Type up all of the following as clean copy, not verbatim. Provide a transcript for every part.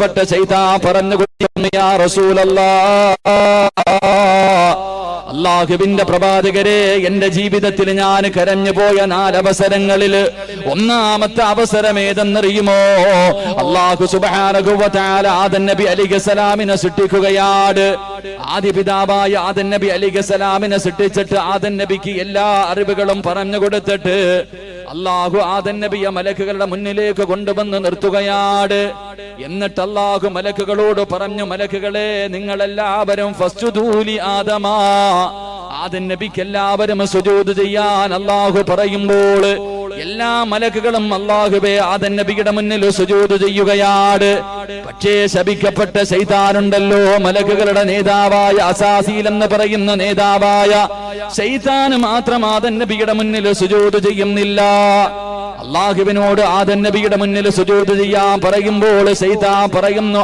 പെട്ട ശൈത്താൻ പറഞ്ഞു യാ റസൂലല്ലാഹ്, അല്ലാഹുവിന്റെ പ്രവാചകരെ, എന്റെ ജീവിതത്തിൽ ഞാൻ കരഞ്ഞു പോയ 4 അവസരങ്ങളിൽ ഒന്നാമത്തെ അവസരം ഏതെന്നറിയുമോ? അല്ലാഹു സുബ്ഹാനഹു വ തആല ആദം നബി അലൈഹിസ്സലാമിനെ സൃഷ്ടിക്കുകയാണ്. ആദ്യ പിതാവായ ആദം നബി അലൈഹിസ്സലാമിനെ സൃഷ്ടിച്ചിട്ട് ആദം നബിക്ക് എല്ലാ അറിവുകളും പറഞ്ഞു കൊടുത്തിട്ട് അല്ലാഹു ആദം നബിയെ മലക്കുകളുടെ മുന്നിലേക്ക് കൊണ്ടുവന്ന് നിർത്തുകയാണ്. എന്നിട്ട് അല്ലാഹു മലക്കുകളോട് പറഞ്ഞു, മലക്കുകളെ, നിങ്ങളെല്ലാവരും ഫസ്ജുദൂലി ആദമാ, ആദം നബിക്ക് എല്ലാവരും സുജൂദ് ചെയ്യാൻ അല്ലാഹു പറയുമ്പോൾ എല്ലാ മലക്കുകളും അല്ലാഹുവേ ആദം നബിയുടെ മുന്നിൽ സുജൂദ് ചെയ്യുകയാണ്. പക്ഷേ ശപിക്കപ്പെട്ട ശൈത്താനുണ്ടല്ലോ, മലക്കുകളുടെ നേതാവായ അസാസീൽ എന്ന് പറയുന്ന നേതാവായ ശൈത്താൻ മാത്രം ആദം നബിയുടെ മുന്നിൽ സുജൂദ് ചെയ്യുന്നില്ല. അല്ലാഹുവിനോട് ആദം നബിയുടെ മുന്നിൽ സുജൂദ് ചെയ്യാൻ പറയുമ്പോൾ ശൈത്താൻ പറയുന്നു,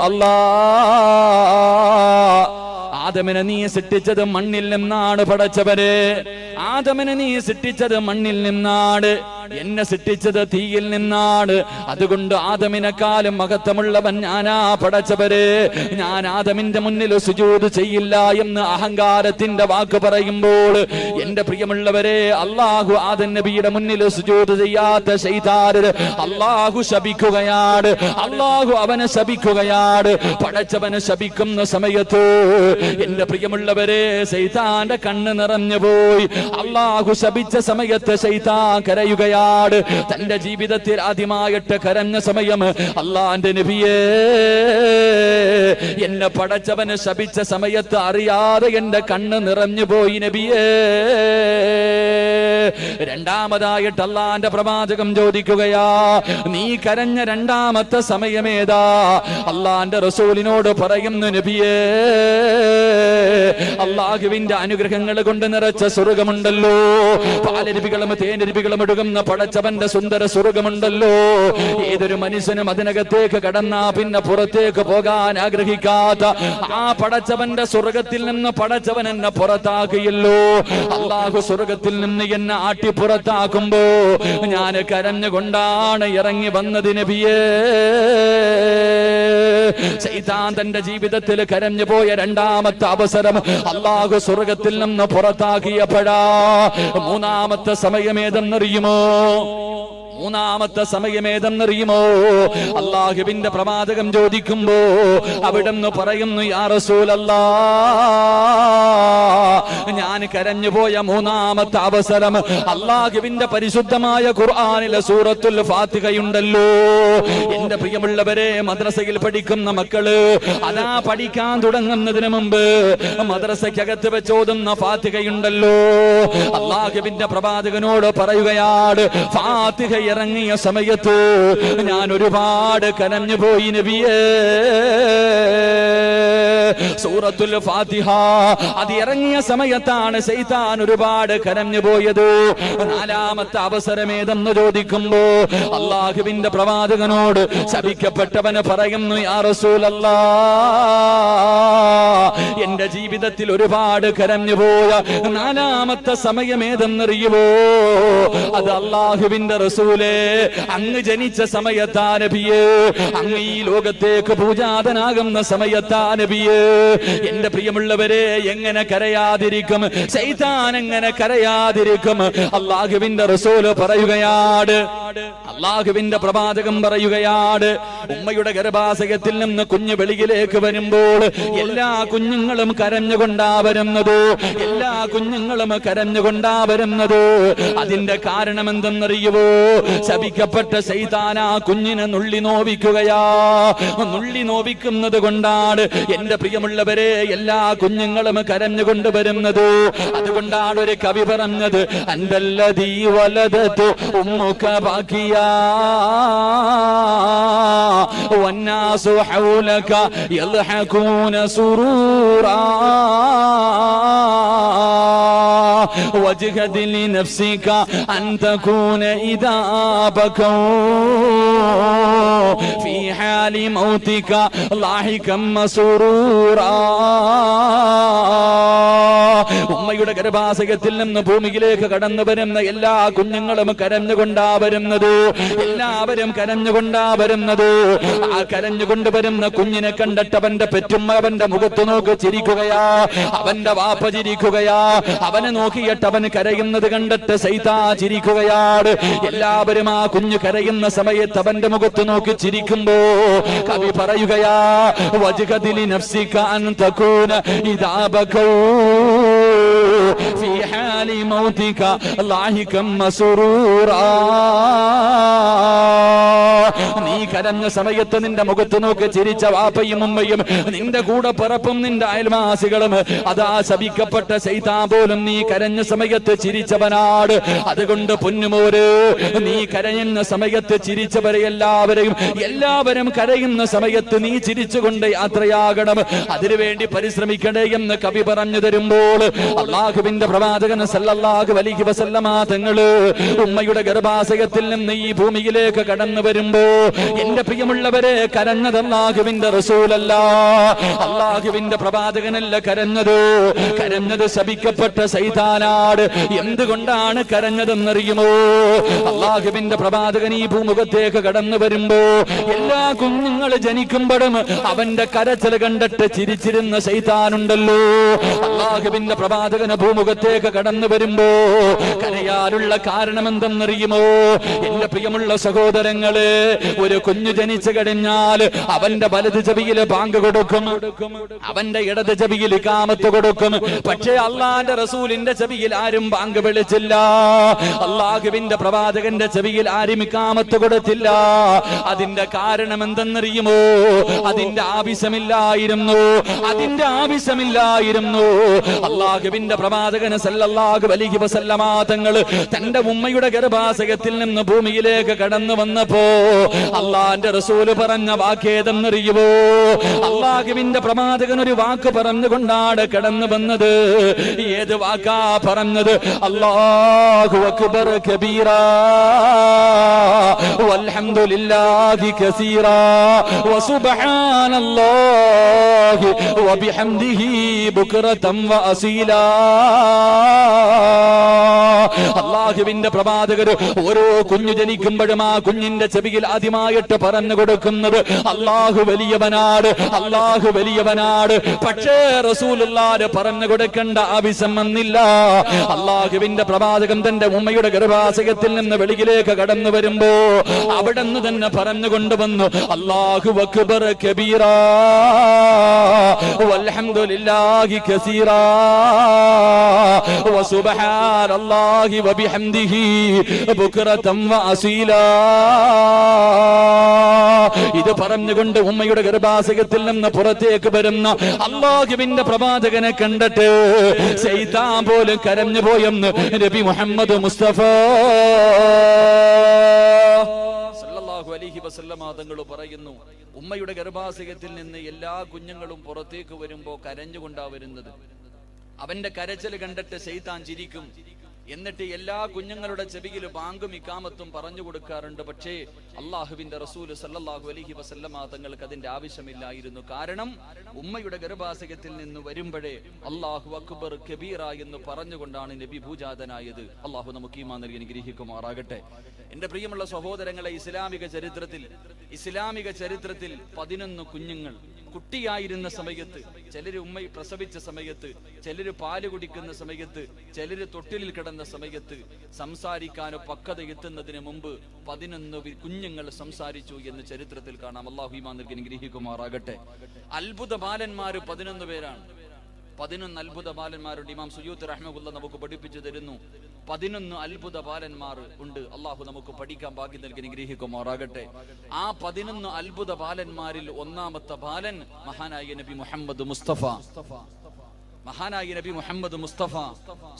ആദമിനെ നീ സൃഷ്ടിച്ചത് മണ്ണിൽ നിന്നാണ് പടച്ചവരെ, ആദമിനെ നീ സൃഷ്ടിച്ചത് മണ്ണിൽ നിന്നാണ്, എന്നെ സൃഷ്ടിച്ചത് തീയിൽ നിന്നാണ്. അതുകൊണ്ട് ആദമിനെക്കാളും മഹത്വമുള്ളവൻ ഞാനാ പടച്ചവരെ, ഞാൻ ആദമിന്റെ മുന്നിൽ സുജൂദ് ചെയ്യില്ല എന്ന് അഹങ്കാരത്തിന്റെ വാക്ക് പറയുമ്പോൾ എന്റെ പ്രിയമുള്ളവരെ, അല്ലാഹു ആദം നബിയുടെ മുന്നിൽ സുജൂദ് ചെയ്യാത്ത ശൈത്താന് അല്ലാഹു ശപിക്കുകയാണ്. അല്ലാഹു അവനെ ശപിക്കുകയാണ്. പടച്ചവനെ ശപിക്കുന്ന സമയത്ത് എന്റെ പ്രിയമുള്ളവരെ, ശൈത്താന്റെ കണ്ണ് നിറഞ്ഞു പോയി. അല്ലാഹു ശപിച്ച സമയത്ത് ശൈത്താൻ കരയുകയാണ്. തന്റെ ജീവിതത്തിൽ ആദ്യമായിട്ട് കരഞ്ഞ സമയം, അല്ലാഹുവിന്റെ നബിയേ, എന്നെ പടച്ചവന് ശപിച്ച സമയത്ത് അറിയാതെ എന്റെ കണ്ണ് നിറഞ്ഞു പോയി നബിയേ. രണ്ടാമതായിട്ട് അല്ലാഹുവിന്റെ പ്രവാചകം ചോദിക്കുകയാ, നീ കരഞ്ഞ രണ്ടാമത്തെ സമയമേതാ? അല്ലാഹുവിന്റെ റസൂലിനോട് പറയുന്നു, നബിയേ, അല്ലാഹുവിന്റെ അനുഗ്രഹങ്ങൾ കൊണ്ട് നിറച്ച സ്വർഗമുണ്ടല്ലോ, പാലരുവികളും തേനരുവികളും ഒഴുകുന്ന പടച്ചവന്റെ സുന്ദര സ്വർഗമുണ്ടല്ലോ, ഏതൊരു മനുഷ്യനും അതിനകത്തേക്ക് കടന്നാ പിന്നെ പുറത്തേക്ക് പോകാൻ ആഗ്രഹിക്കാത്ത ആ പടച്ചവന്റെ സ്വർഗത്തിൽ നിന്ന് പടച്ചവൻ എന്നെ പുറത്താക്കിയല്ലോ. അല്ലാഹു സ്വർഗത്തിൽ നിന്ന് എന്നെ ആട്ടി പുറത്താക്കുമ്പോ ഞാൻ കരഞ്ഞുകൊണ്ടാണ് ഇറങ്ങി വന്നത് നബിയേ. ശൈത്താൻ തന്റെ ജീവിതത്തിൽ കരഞ്ഞു പോയ രണ്ടാമത്തെ അവസരം അല്ലാഹു സ്വർഗത്തിൽ നിന്ന് പുറത്താക്കിയപ്പോഴാ. മൂന്നാമത്തെ സമയമേതെന്നറിയുമോ? മൂന്നാമത്തെ സമയമേതെന്നറിയുമോ? അല്ലാഹുവിന്റെ പ്രവാചകം ചോദിക്കുമ്പോ അവിടുന്ന് പറയുന്നു, യാ റസൂലല്ലാഹ്, ഞാൻ കരഞ്ഞുപോയ മൂന്നാമത്തെ അവസരം അല്ലാഹുവിന്റെ പരിശുദ്ധമായ ഖുർആനിലെ സൂറത്തുൽ ഫാത്തിഹയുണ്ടല്ലോ. എന്റെ പ്രിയമുള്ളവരെ, മദ്രസയിൽ പഠിക്കുന്ന മക്കള് അതാ പഠിക്കാൻ തുടങ്ങുന്നതിന് മുമ്പ് മദ്രസയ്ക്കകത്ത് വെച്ചോതുന്ന ഫാത്തിഹയുണ്ടല്ലോ. അല്ലാഹുവിന്റെ പ്രവാചകനോട് പറയുകയാണ്, ഫാത്തിഹ ഇറങ്ങിയ സമയത്ത് ഞാൻ ഒരുപാട് കരഞ്ഞുപോയി നബിയേ. സൂറത്തുൽ ഫാത്തിഹ അത് ഇറങ്ങിയ സമയത്താണ് ശൈത്താൻ ഒരുപാട് കരഞ്ഞു പോയത്. നാലാമത്തെ അവസരമേതെന്ന് ചോദിക്കുമ്പോ അല്ലാഹുവിന്റെ പ്രവാചകനോട് ശപിക്കപ്പെട്ടവന് പറയുന്നു, യാ റസൂലല്ലാഹ്, എന്റെ ജീവിതത്തിൽ ഒരുപാട് കരഞ്ഞു പോയ നാലാമത്തെ സമയമേതെന്നറിയുമോ? അത് അല്ലാഹുവിന്റെ റസൂലേ, അങ്ങ് ജനിച്ച സമയത്താ നബിയേ, അങ്ങ് ഈ ലോകത്തേക്ക് പൂജാതനാകുന്ന സമയത്താ നബിയേ. എന്റെ പ്രിയമുള്ളവരെ, എങ്ങനെ കരയാതിരിക്കും? ശൈത്താൻ എങ്ങനെ കരയാതിരിക്കും? അല്ലാഹുവിന്റെ റസൂൽ പറയുകയാണ്, അല്ലാഹുവിന്റെ പ്രവാചകം പറയുകയാണ്, ഉമ്മയുടെ ഗർഭാശയത്തിൽ നിന്ന് കുഞ്ഞ് വെളിയിലേക്ക് വരുമ്പോൾ എല്ലാ കുഞ്ഞുങ്ങളും കരഞ്ഞുകൊണ്ടാ വരുന്നത്. എല്ലാ കുഞ്ഞുങ്ങളും കരഞ്ഞുകൊണ്ടാ വരുന്നത്. അതിന്റെ കാരണം എന്തെന്നറിയുവോ? ശപിക്കപ്പെട്ട ശൈത്താൻ ആ കുഞ്ഞിനെ നുള്ളി നോവിക്കുകയാ. നുള്ളി നോവിക്കുന്നത് കൊണ്ടാണ് എന്റെ പ്രിയമുള്ളവരെ എല്ലാ കുഞ്ഞുങ്ങളും കരഞ്ഞുകൊണ്ട് വരുന്നത്. അതുകൊണ്ടാണ് ഒരു കവി പറഞ്ഞത്, അൻതല്ലദീ വലദതു ഉമ്മുക ബാക്കിയാ വന്നാസു ഹൗലക യൽഹഖൂന സുറൂറാ വജ്ഹദ് ലിനഫ്സിക അൻ തകൂന ഇദാ ബകൗ في حال موتك لاحقا مسرورا ഉമ്മയുടെ ഗർഭാശയത്തിൽ നിന്ന് ഭൂമിയിലേക്ക് കടന്നു വരുന്ന എല്ലാ കുഞ്ഞുങ്ങളും കരഞ്ഞുകൊണ്ടാ വരുന്നത്. എല്ലാവരും കരഞ്ഞുകൊണ്ടാ വരുന്നത്. ആ കരഞ്ഞുകൊണ്ടുവരുന്ന കുഞ്ഞിനെ കണ്ടിട്ട് അവന്റെ പെറ്റുമ്മ അവന്റെ മുഖത്ത് നോക്കി ചിരിക്കുകയാ. അവന്റെ വാപ്പ ചിരിക്കുകയാ. അവനെ നോക്കിയിട്ട് അവൻ കരയുന്നത് കണ്ടിട്ട് സൈതാ ചിരിക്കുകയാണ്. എല്ലാവരും ആ കുഞ്ഞു കരയുന്ന സമയത്ത് അവന്റെ മുഖത്ത് നോക്കി ചിരിക്കുമ്പോ കവി പറയുകയാ, വജ്ഹദിലി നഫ്സിക അൻ തകൂന ഇദാ ബകൂ ഫീ ഹാലി മൗതിക ലാഹികം മസ്റൂറാ. നീ കരഞ്ഞ സമയത്ത് നിന്റെ മുഖത്ത് നോക്കി ചിരിച്ച വാപ്പയും ഉമ്മയും നിന്റെ കൂടെ പിറപ്പും നിന്റെ അയൽവാസികളും അതാ ശപിക്കപ്പെട്ട ശൈത്താൻ പോലും നീ കരഞ്ഞ സമയത്ത് ചിരിച്ചവനാട്. അതുകൊണ്ട് പൊന്നുമോര്, നീ കരയുന്ന സമയത്ത് ചിരിച്ചവരെ എല്ലാവരും കരയുന്ന സമയത്ത് നീ ചിരിച്ചുകൊണ്ട് യാത്രയാകണം. അതിനുവേണ്ടി പരിശ്രമിക്കണേ എന്ന് കവി പറഞ്ഞു തരുമ്പോൾ അല്ലാഹുവിന്റെ പ്രവാചകൻ സല്ലല്ലാഹു അലൈഹി വസല്ലമ തങ്ങള് ഉമ്മയുടെ ഗർഭാശയത്തിൽ നിന്ന് ഈ ഭൂമിയിലേക്ക് കടന്നു വരുമ്പോ എന്റെ പ്രിയമുള്ളവരെ കരഞ്ഞത് അല്ലാഹുവിന്റെ റസൂലല്ല, അല്ലാഹുവിന്റെ പ്രവാചകനല്ല കരഞ്ഞത്. കരഞ്ഞത് ശപിക്കപ്പെട്ട ശൈത്താനാണ്. എന്തുകൊണ്ടാണ് കരഞ്ഞതെന്നറിയുമോ? അല്ലാഹുവിന്റെ പ്രവാചകൻ ഈ ഭൂമുഖത്തേക്ക് കടന്നു വരുമ്പോ എല്ലാ കുഞ്ഞുങ്ങൾ ജനിക്കുമ്പോഴും അവന്റെ കരച്ചിൽ കണ്ടിട്ട് ചിരിച്ചിരുന്ന ശൈത്താനുണ്ടല്ലോ. അല്ലാഹുവിന്റെ പ്രവാചകന് ഭൂമുഖത്തേക്ക് കടന്നു വരുമ്പോ കരയാനുള്ള കാരണം എന്തെന്നറിയുമോ? എന്റെ പ്രിയമുള്ള സഹോദരങ്ങള്, ഒരു കുഞ്ഞു ജനിച്ചു കഴിഞ്ഞാൽ അവന്റെ വലത് ചെവിയിൽ ബാങ്ക് കൊടുക്കും, അവന്റെ ഇടത് ചെവിയിൽ ഇഖാമത്ത് കൊടുക്കും. പക്ഷേ അള്ളാന്റെ റസൂലിന്റെ ചെവിയിൽ ആരും ബാങ്ക് വിളിച്ചില്ല. അള്ളാഹുവിന്റെ പ്രവാചകന്റെ ചെവിയിൽ ആരും ഇഖാമത്ത് കൊടുത്തില്ല. അതിന്റെ കാരണം എന്തെന്നറിയുമോ? അതിന്റെ ആവശ്യമില്ലായിരുന്നു. അള്ളാഹുവിന്റെ പ്രവാചകന് സല്ലല്ലാഹു അലൈഹി വസല്ലമ തങ്ങൾ തന്റെ ഉമ്മയുടെ ഗർഭാശയത്തിൽ നിന്ന് ഭൂമിയിലേക്ക് കടന്നു വന്നപ്പോ അള്ളാന്റെ റസൂല് പറഞ്ഞ വാക്കേതെന്നറിയുമോ? അള്ളാഹുവിന്റെ പ്രവാചകൻ ഒരു വാക്ക് പറഞ്ഞുകൊണ്ടാണ് കടന്നു വന്നത്. ഏത് വാക്കാ പറഞ്ഞത്? അല്ലാഹു അക്ബർ കബീറാ വൽഹംദുലില്ലാഹി കസീറാ വസുബ്ഹാനല്ലാഹി വബിഹംദിഹി ബുക്റതൻ വഅസീലാ. അള്ളാഹുവിന്റെ പ്രവാചകർ ഓരോ കുഞ്ഞു ജനിക്കുമ്പോഴും ആ കുഞ്ഞിന്റെ ചെവിയിൽ ആദ്യമായിട്ട് പറഞ്ഞു കൊടുക്കുന്നത് അല്ലാഹു വലിയവനാണ്, അല്ലാഹു വലിയവനാണ്. പക്ഷേ റസൂലുള്ളാഹി പറഞ്ഞു കൊടുക്കേണ്ട ആവശ്യം വന്നില്ല. അള്ളാഹുവിന്റെ പ്രവാചകൻ തന്റെ ഉമ്മയുടെ ഗർഭാശയത്തിൽ നിന്ന് വെളിയിലേക്ക് കടന്നു വരുമ്പോ അവിടെ നിന്ന് തന്നെ പറഞ്ഞു കൊണ്ടുവന്നു അല്ലാഹു അക്ബർ കബീറാ വൽഹംദുലില്ലാഹി കസീറാ വസുബ്ഹാനല്ലാഹി വബിഹംദിഹി ബുക്റതൻ വഅസീലാ. ഇത് പറഞ്ഞുകൊണ്ട് ഉമ്മയുടെ ഗർഭാശയത്തിൽ നിന്ന് പുറത്തേക്ക് വരുന്ന അല്ലാഹുവിന്റെ പ്രവാചകനെ കണ്ടിട്ട് ശൈത്താൻ പോലും കരഞ്ഞു പോയെന്ന് നബി മുഹമ്മദ് മുസ്തഫ സല്ലല്ലാഹു അലൈഹി വസല്ലമ തങ്ങൾ പറയുന്നു. ഉമ്മയുടെ ഗർഭാശയത്തിൽ നിന്ന് എല്ലാ കുഞ്ഞുങ്ങളും പുറത്തേക്ക് വരുമ്പോ കരഞ്ഞുകൊണ്ടാ വരുന്നത്. അവന്റെ കരച്ചിൽ കണ്ടിട്ട് ശൈത്താൻ ചിരിക്കും. എന്നിട്ട് എല്ലാ കുഞ്ഞുങ്ങളുടെ ചെവിയിൽ ബാങ്കും ഇഖാമത്തും പറഞ്ഞു കൊടുക്കാറുണ്ട്. പക്ഷേ അള്ളാഹുവിന്റെ റസൂല് സല്ലല്ലാഹു അലൈഹി വസല്ലമ തങ്ങൾക്ക് അതിന്റെ ആവശ്യമില്ലായിരുന്നു. കാരണം ഉമ്മയുടെ ഗർഭാശയത്തിൽ നിന്ന് വരുമ്പോഴേ അല്ലാഹു അക്ബർ കബീറ എന്ന് പറഞ്ഞുകൊണ്ടാണ് നബി ഭൂജാതനായത്. അള്ളാഹു നമുക്ക് ഈമാൻ നൽകി അനുഗ്രഹിക്കുമാറാകട്ടെ. എന്റെ പ്രിയമുള്ള സഹോദരങ്ങളെ, ഇസ്ലാമിക ചരിത്രത്തിൽ 11 കുഞ്ഞുങ്ങൾ കുട്ടിയായിരുന്ന സമയത്ത്, ചിലര് ഉമ്മ പ്രസവിച്ച സമയത്ത്, ചിലര് പാല് കുടിക്കുന്ന സമയത്ത്, ചിലര് തൊട്ടിലിൽ കിടന്ന സമയത്ത്, സംസാരിക്കാനോ പക്വത എത്തുന്നതിന് മുമ്പ് 11 കുഞ്ഞുങ്ങൾ സംസാരിച്ചു എന്ന് ചരിത്രത്തിൽ കാണാം. അല്ലാഹു ഈമാൻ നൽകി അനുഗ്രഹിക്കുമാറാകട്ടെ. അത്ഭുത ബാലന്മാര് 11 പേരാണ്. 11 അത്ഭുത ബാലന്മാരുണ്ട്. ഇമാം സുയൂത്ത് റഹ്മഹുല്ലാ നമുക്ക് പഠിപ്പിച്ചു തരുന്നു. 11 അത്ഭുത ബാലന്മാർ ഉണ്ട്. അള്ളാഹു നമുക്ക് പഠിക്കാൻ ഭാഗ്യം നൽകി അനുഗ്രഹിക്കുമാറാകട്ടെ. ആ 11 അത്ഭുത ബാലന്മാരിൽ ഒന്നാമത്തെ ബാലൻ മഹാനായ നബി മുഹമ്മദ് മുസ്തഫ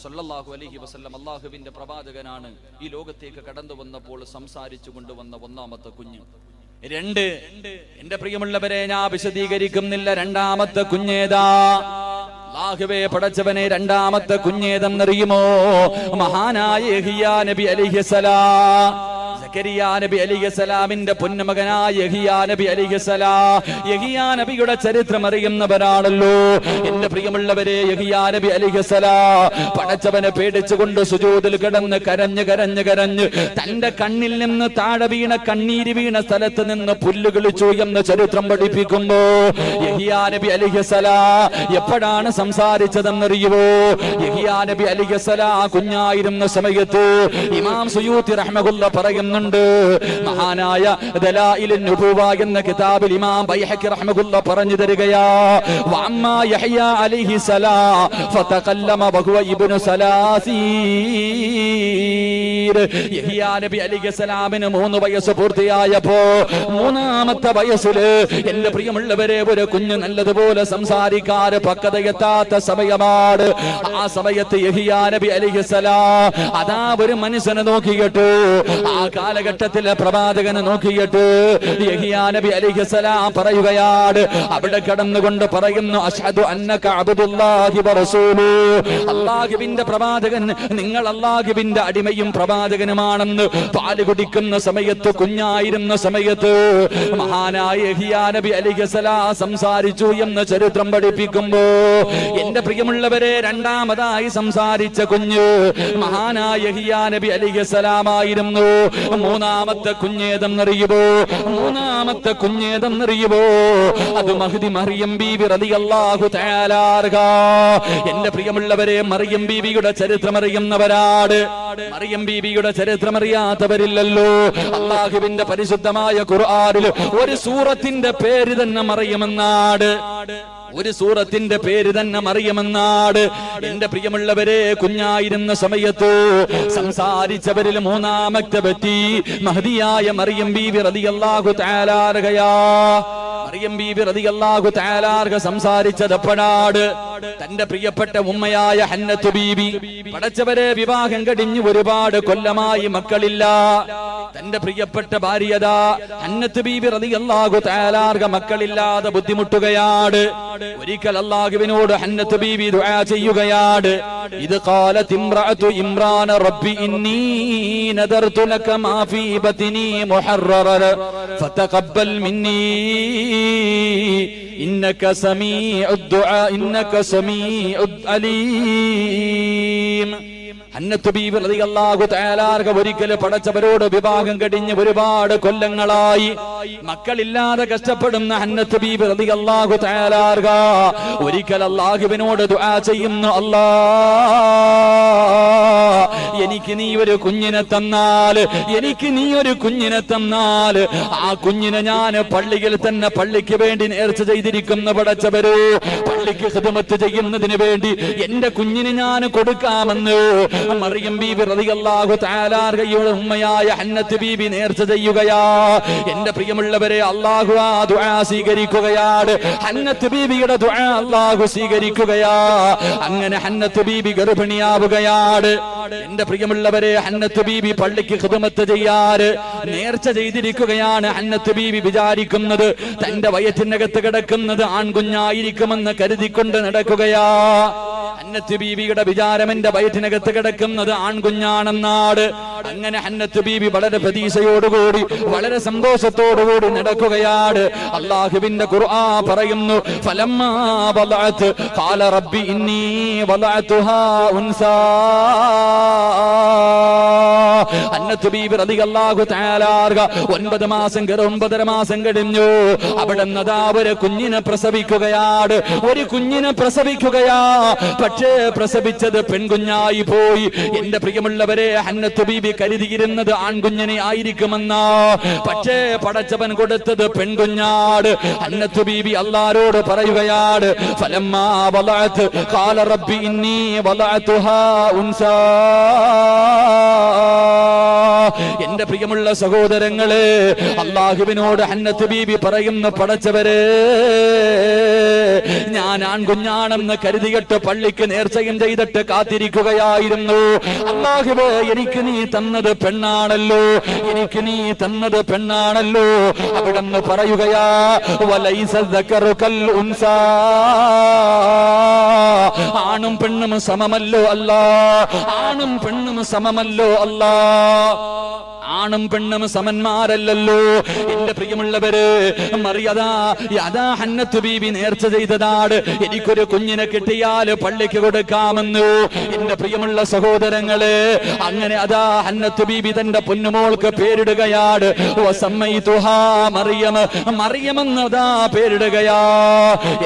സല്ലല്ലാഹു അലൈഹി വസല്ലം അള്ളാഹുവിന്റെ പ്രവാചകനാണ്. ഈ ലോകത്തേക്ക് കടന്നു വന്നപ്പോൾ സംസാരിച്ചു കൊണ്ടുവന്ന ഒന്നാമത്തെ കുഞ്ഞ്. 2, എന്റെ പ്രിയമുള്ളവരെ, ഞാൻ വിശദീകരിക്കുന്നില്ല. രണ്ടാമത്തെ കുഞ്ഞേതാ? അല്ലാഹുവേ പടച്ചവനെ, രണ്ടാമത്തെ കുഞ്ഞേതെന്നറിയുമോ? മഹാനായ യഹ്യാ നബി അലൈഹിസ്സലാം. സക്കരിയാ നബി അലൈഹിസ്സലാമിന്റെ പൊന്നുമകനായ യഹിയാ നബി അലൈഹിസ്സലാം. യഹിയാ നബിയുടെ ചരിത്രം അറിയുന്നവരാണല്ലോ എന്റെ പ്രിയമുള്ളവരെ. യഹിയാ നബി അലൈഹിസ്സലാം പടച്ചവനെ പേടിച്ചുകൊണ്ട് സുജൂദിൽ കിടന്ന് കരഞ്ഞ് തന്റെ കണ്ണിൽ നിന്ന് താഴെ വീണ കണ്ണീര് വീണ സ്ഥലത്ത് നിന്ന് പുല്ല് കിളിച്ചു എന്ന് ചരിത്രം പഠിപ്പിക്കുമ്പോ യഹിയാ നബി അലൈഹിസ്സലാം എപ്പോഴാണ് സംസാരിച്ചതെന്നറിയുവോ? യഹിയാ നബി അലൈഹിസ്സലാം കുഞ്ഞായിരുന്ന സമയത്ത് ഇമാം സുയൂത്തി റഹ്മഹുല്ലാഹ് പറയുന്നുണ്ട്. മഹാനായ ദലായിലുൻ നുബുവ എന്ന കിതാബിൽ ഇമാം ബൈഹഖി റഹ്മഹുല്ലാഹ് പറഞ്ഞു തരികയാ, വഅമ്മാ യഹ്യാ അലൈഹിസ്സലാം ഫതകല്ലമ വഹുവ ഇബ്നു സലാസീർ. യഹ്യാ നബി അലൈഹിസ്സലാമിന് 3 വയസ്സ് പൂർത്തിയായപ്പോ 3ാമത്തെ വയസ്സില് എന്റെ പ്രിയമുള്ളവരെ ഒരു കുഞ്ഞ് നല്ലതുപോലെ സംസാരിക്കാൻ പക്വതയെത്താത്ത സമയമാണ്. ആ സമയത്ത് യഹ്യാ നബി അലൈഹിസ്സലാം അതാ ഒരു മനുഷ്യനെ നോക്കിയിട്ട്, ആ കാലഘട്ടത്തിലെ പ്രവാചകനെ നോക്കിയിട്ട് യഹ്യാ നബി അലൈഹിസ്സലാം പറയുകയാണ്, അവിടെ കടന്നുകൊണ്ട് പറയുന്നു, അശ്ഹദു അന്നക അബ്ദുല്ലാഹി വറസൂലു. അല്ലാഹുവിന്റെ പ്രവാചകൻ, നിങ്ങൾ അല്ലാഹുവിന്റെ അടിമയും പ്രവാചകനുമാണെന്ന് പാല് കുടിക്കുന്ന സമയത്ത്, കുഞ്ഞായിരുന്ന സമയത്ത് മഹാനായ യഹ്യാ നബി അലൈഹിസ്സലാം സംസാരിച്ചു എന്ന് ചരിത്രം പഠിപ്പിക്കുമ്പോ എന്റെ പ്രിയമുള്ളവരെ, രണ്ടാമതായി സംസാരിച്ച കുഞ്ഞ് മഹാനായ യഹ്യാ നബി അലൈഹിസ്സലാം ആയിരുന്നു. മൂന്നാമത്തെ കുഞ്ഞേതെന്നറിയുമോ? അത് മഹ്ദി മറിയം ബീവി റളിയല്ലാഹു തആല അൻഹ. എന്റെ പ്രിയമുള്ളവരെ, മറിയം ബീവിയുടെ ചരിത്രം അറിയുന്നവരാണ്. മറിയം ബീവിയുടെ ചരിത്രം അറിയാത്തവരില്ലല്ലോ. അല്ലാഹുവിന്റെ പരിശുദ്ധമായ ഖുർആനിൽ ഒരു സൂറത്തിന്റെ പേര് തന്നെ മറിയമെന്നാണ്. ഒരു സൂറത്തിന്റെ പേര് തന്നെ മറിയമെന്നാണ്. എന്റെ പ്രിയമുള്ളവരെ, കുഞ്ഞായിരുന്ന സമയത്ത് സംസാരിച്ചവരിൽ 3ാമത്തെ വ്യക്തി മഹ്ദിയായ മറിയം ബീവി റളിയല്ലാഹു തആല അൻഹയാ. മറിയം ബീവി റളിയല്ലാഹു തആല അൻഹ സംസാരിച്ചത് എപ്പോഴാണ്? തന്റെ പ്രിയപ്പെട്ട ഉമ്മയായ ഹന്നത്ത് ബീവി, പടച്ചവരെ വിവാഹം കഴിഞ്ഞ് ഒരുപാട് കൊല്ലമായി മക്കളില്ല. തന്റെ പ്രിയപ്പെട്ട ഭാര്യതാ ഹന്നത്ത് ബീവി റളിയല്ലാഹു തആല അൻഹ മക്കളില്ലാതെ ബുദ്ധിമുട്ടുകയാണ്. ഒരിക്കൽ അല്ലാഹുവിനോട് ഹന്നത്ത് ബീവി ദുആ ചെയ്യുകയാണ്. ഇത് ഖാലത് ഇംറഅതു ഇമ്രാന റബ്ബി ഇന്നി നദർതു ലക മാ ഫീ ബത്നി മുഹററ ഫതഖബ്ബൽ മിന്നി ഇന്നക സമീഉദ് ദുആ ഇന്നക സമീഉദ് അലീം. ഹന്നത്ത് ബീവി റളിയല്ലാഹു തആല അൻഹ ഒരിക്കൽ പടച്ചവരോട് വിവാഹം കഴിഞ്ഞ് ഒരുപാട് കൊല്ലങ്ങളായി മക്കളില്ലാതെ കഷ്ടപ്പെടുന്ന ഹന്നത്ത് ബീവി റളിയല്ലാഹു തആല അൻഹ ഒരിക്കൽ അല്ലാഹുവിനോട് ദുആ ചെയ്യുന്നു, എനിക്ക് നീ ഒരു കുഞ്ഞിനെ തന്നാൽ, ആ കുഞ്ഞിനെ ഞാൻ പള്ളിയിൽ തന്നെ പള്ളിക്ക് വേണ്ടി നേർച്ച ചെയ്തിരിക്കുന്ന പടച്ചവരോ, പള്ളിക്ക് ഖിദ്മത്ത് ചെയ്യുന്നതിന് വേണ്ടി എന്റെ കുഞ്ഞിന് ഞാൻ കൊടുക്കാമെന്ന് മറിയം ബീബി റളിയല്ലാഹു തആല അൻഹയുടെ ഉമ്മയായ ഹന്നത്ത് ബീബി നേർച്ച ചെയ്യുകയാ. എന്റെ പ്രിയമുള്ളവരെ, അല്ലാഹു ആ ദുആ സ്വീകരിക്കുകയാണ്. ഹന്നത്ത് ബീബിയുടെ ദുആ അല്ലാഹു സ്വീകരിക്കുകയാ. അങ്ങനെ ഹന്നത്ത് ബീബി ഗർഭിണിയാവുകയാണ്. എന്റെ പ്രിയമുള്ളവരെ, ഹന്നത്ത് ബീബി പള്ളിക്ക് ഖിദ്മത്ത് ചെയ്യാറ് നേർച്ച ചെയ്തിരിക്കുകയാണ്. ഹന്നത്ത് ബീബി വിചാരിക്കുന്നത് തന്റെ വയറ്റിനകത്ത് കിടക്കുന്നത് ആൺകുഞ്ഞായിരിക്കുമെന്ന് കരുതിക്കൊണ്ട് നടക്കുകയാ. ഹന്നത്ത് ബീബിയുടെ വിചാരം എന്റെ വയറ്റിനകത്ത് കിടക്കുന്നത് ആൺകുഞ്ഞാണെന്നാണ്. അങ്ങനെ ഹന്നത്ത് ബീബി വളരെ പ്രതീക്ഷയോടുകൂടി വളരെ സന്തോഷത്തോടുകൂടി നടക്കുകയാണ്. അല്ലാഹുവിന്റെ ഖുർആൻ പറയുന്നു, ഫലമ്മാ വദഅത് ഖാല റബ്ബി ഇന്നി വദഅതുഹാ ഉൻസാ. ഹന്നത്ത് ബീബി റളിയല്ലാഹു തആല അൻഹ 9 മാസം 9.5 മാസം കഴിഞ്ഞു. അവിടുന്ന് ദാ ഒരു കുഞ്ഞിനെ പ്രസവിക്കുകയാണ്. പക്ഷേ പ്രസവിച്ചത് പെൺകുഞ്ഞായി പോയി. എന്റെ പ്രിയമുള്ളവരെ, ഹന്നത്ത് ബീബി കരുതിയിരുന്നത് ആൺകുഞ്ഞിനെ ആയിരിക്കുമെന്ന, പക്ഷേ പടച്ചവൻ കൊടുത്തത് പെൺകുഞ്ഞാട്. ഹന്നത്ത് ബീബി അല്ലാഹുവോട് പറയുകയാണ്, ഫലമ്മാ വദഅത് ഖാല റബ്ബി ഇന്നി വദഅതുഹാ ഉൻസാ. എന്റെ പ്രിയമുള്ള സഹോദരങ്ങളെ, അല്ലാഹുവിനോട് ഹന്നത്ത് ബീബി പറയുന്നു, പടച്ചവരെ, ഞാൻ ആൺകുഞ്ഞാണെന്ന് കരുതിയിട്ട് പള്ളിക്ക് നേർച്ചയും ചെയ്തിട്ട് കാത്തിരിക്കുകയായിരുന്നു. അല്ലാഹുവേ, എനിക്ക് നീ തന്നത് പെണ്ണാണല്ലോ. അവിടെന്ന് പറയുകയാ, വലൈസ ദക്കറു കൽ ഉൻസാ. ആണും പെണ്ണും സമമല്ലോ അല്ലാ. ആണും പെണ്ണും സമന്മാരല്ലല്ലോ എന്റെ പ്രിയമുള്ളവര്. യഥാ ഹന്നത്ത് ബീബി നേർച്ച ചെയ്തതാണ്, എനിക്കൊരു കുഞ്ഞിനെ കിട്ടിയാൽ പള്ളിക്ക് കൊടുക്കാമെന്നു. എന്റെ പ്രിയമുള്ള സഹോദരങ്ങളെ, അങ്ങനെ അതാ ഹന്നത്ത് ബീബി തന്റെ പൊന്നുമോൾക്ക് പേരിടുകയാണ്. മറിയമെന്നതാ പേരിടുകയാ.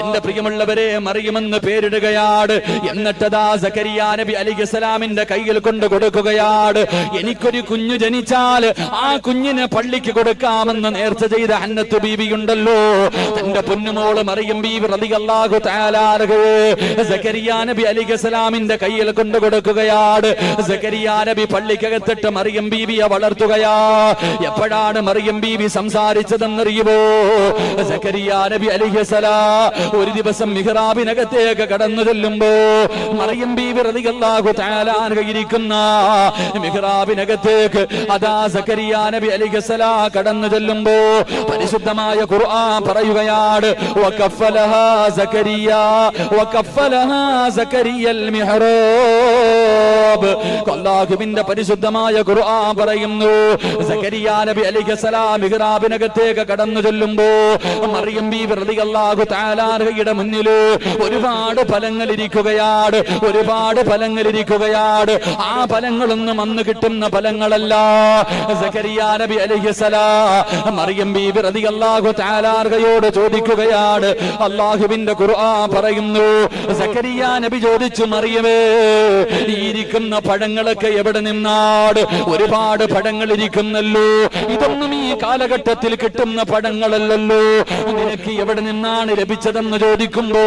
എന്റെ പ്രിയമുള്ളവരെ, മറിയമെന്ന് പേരിടുകയാണ്. എന്നിട്ടതാ സക്കരിയ നബി അലൈഹിസ്സലാമിന്റെ കയ്യിൽ കൊണ്ട് കൊടുക്കുകയാണ്. എനിക്കൊരു കുഞ്ഞു ജനിച്ചാൽ ആ കുഞ്ഞിനെ പള്ളിക്ക് കൊടുക്കാമെന്ന് നേർച്ച ചെയ്ത ഹന്നത്ത് ബീബി ഉണ്ടല്ലോ, തന്റെ പൊന്നുമോള് മറിയം ബീബി റളിയല്ലാഹു തആല സക്കരിയ നബി അലൈഹിസ്സലാമിന്റെ കയ്യിൽ കൊണ്ട് കൊടുക്കുകയാണ്. സക്കരിയ നബി പള്ളിക്കകത്തിട്ട് മറിയം ബീബിയെ വളർത്തുകയാ. എപ്പോഴാണ് മറിയം ബീബി സംസാരിച്ചതെന്നറിയുമോ? സക്കരിയ നബി അലൈഹിസ്സലാം ഒരു ദിവസം മിഹ്റാബിനകത്തേക്ക് കടന്നു ചെല്ലുമ്പോ മറിയം ബീബി റളിയല്ലാഹു തആല ഇരിക്കുന്ന മിഹ്റാബിനകത്തേക്ക് അതാ സക്കരിയ നബി അലൈഹിസ്സലാം കടന്നു ചെല്ലുമ്പോ പരിശുദ്ധമായ ഖുർആൻ പറയുകയാണ്, വകഫലഹാ സക്കരിയൽ മിഹ്റാബ്. അല്ലാഹുവിന്റെ പരിശുദ്ധമായ ഖുർആൻ പറയുന്നു, സക്കരിയ നബി അലൈഹിസ്സലാം മിഹ്റാബിനകത്തേക്ക് കടന്നു ചെല്ലുമ്പോ മറിയം ബീബി റളിയല്ലാഹു തആലയുടെ മുന്നിൽ ഒരുപാട് ഫലങ്ങൾ ഇരിക്കുകയാണ്. ആ ഫലങ്ങളൊന്നും അന്ന് കിട്ടുന്ന ഫലങ്ങളല്ല. സക്കരിയ നബി അലൈഹിസ്സലാം മറിയം ബീബി റളിയല്ലാഹു തആലയോട് ചോദിക്കുകയാണ്. അല്ലാഹുവിന്റെ ഖുർആൻ പറയുന്നു, സക്കരിയ നബി ചോദിച്ചു, മറിയമേ, ഈ ഇരിക്കുന്ന പഴങ്ങളൊക്കെ എവിടെ നിന്നാണ്? ഒരുപാട് പഴങ്ങൾ ഇരിക്കുന്നല്ലോ, ഇതൊന്നും ഈ കാലഘട്ടത്തിൽ കിട്ടുന്ന പഴങ്ങളല്ലല്ലോ, നിനക്ക് എവിടെ നിന്നാണ് ലഭിച്ചതെന്ന് ചോദിക്കുമ്പോ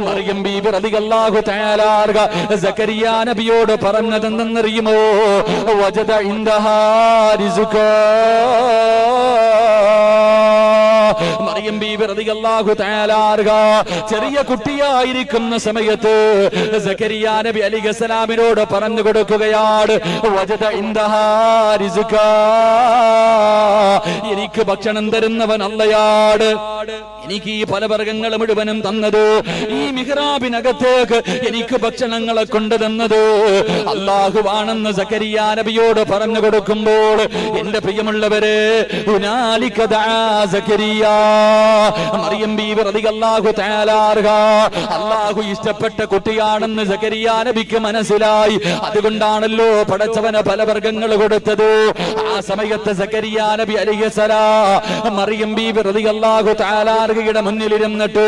മറിയം ബീബി റളിയല്ലാഹു തആല സക്കരിയ നബിയോട് പറഞ്ഞതെന്തെന്നറിയുമോ? വജദ ഇൻദഹാ റിസ്ഖാ. മറിയം ബീബി റളിയല്ലാഹു തആല ചെറിയ കുട്ടിയായിരിക്കുന്ന സമയത്ത് സക്കരിയ നബി അലൈഹിസ്സലാമിനോട് പറഞ്ഞു കൊടുക്കുകയാണ്, വജദ ഇൻദഹാ റിസ്ഖാ, എനിക്ക് ഭക്ഷണം തരുന്നവൻ അല്ലയാണ്. എനിക്ക് ഈ ഫലവർഗ്ഗങ്ങൾ മുഴുവനും തന്നത്, ഈ മിഹ്റാബിനകത്തേക്ക് എനിക്ക് ഭക്ഷണങ്ങളെ കൊണ്ട് തന്നത് അല്ലാഹുവാണെന്ന് സക്കരിയ നബിയോട് പറഞ്ഞു കൊടുക്കുമ്പോൾ എന്റെ പ്രിയമുള്ളവരെ, ഹുനാലിക ദഅ സക്കരിയ. മറിയം ബീബി റളിയല്ലാഹു തആല അല്ലാഹു ഇഷ്ടപ്പെട്ട കുട്ടിയാണെന്ന് സക്കരിയ നബിക്ക് മനസ്സിലായി. അതുകൊണ്ടാണല്ലോ പടച്ചവന് ഫലവർഗ്ഗങ്ങൾ കൊടുത്തത്. ആ സമയത്ത് സക്കരിയ നബി അലൈഹിസ്സലാം മറിയം ബീബി റളിയല്ലാഹു തആലയുടെ മുന്നിലിരുന്നിട്ട്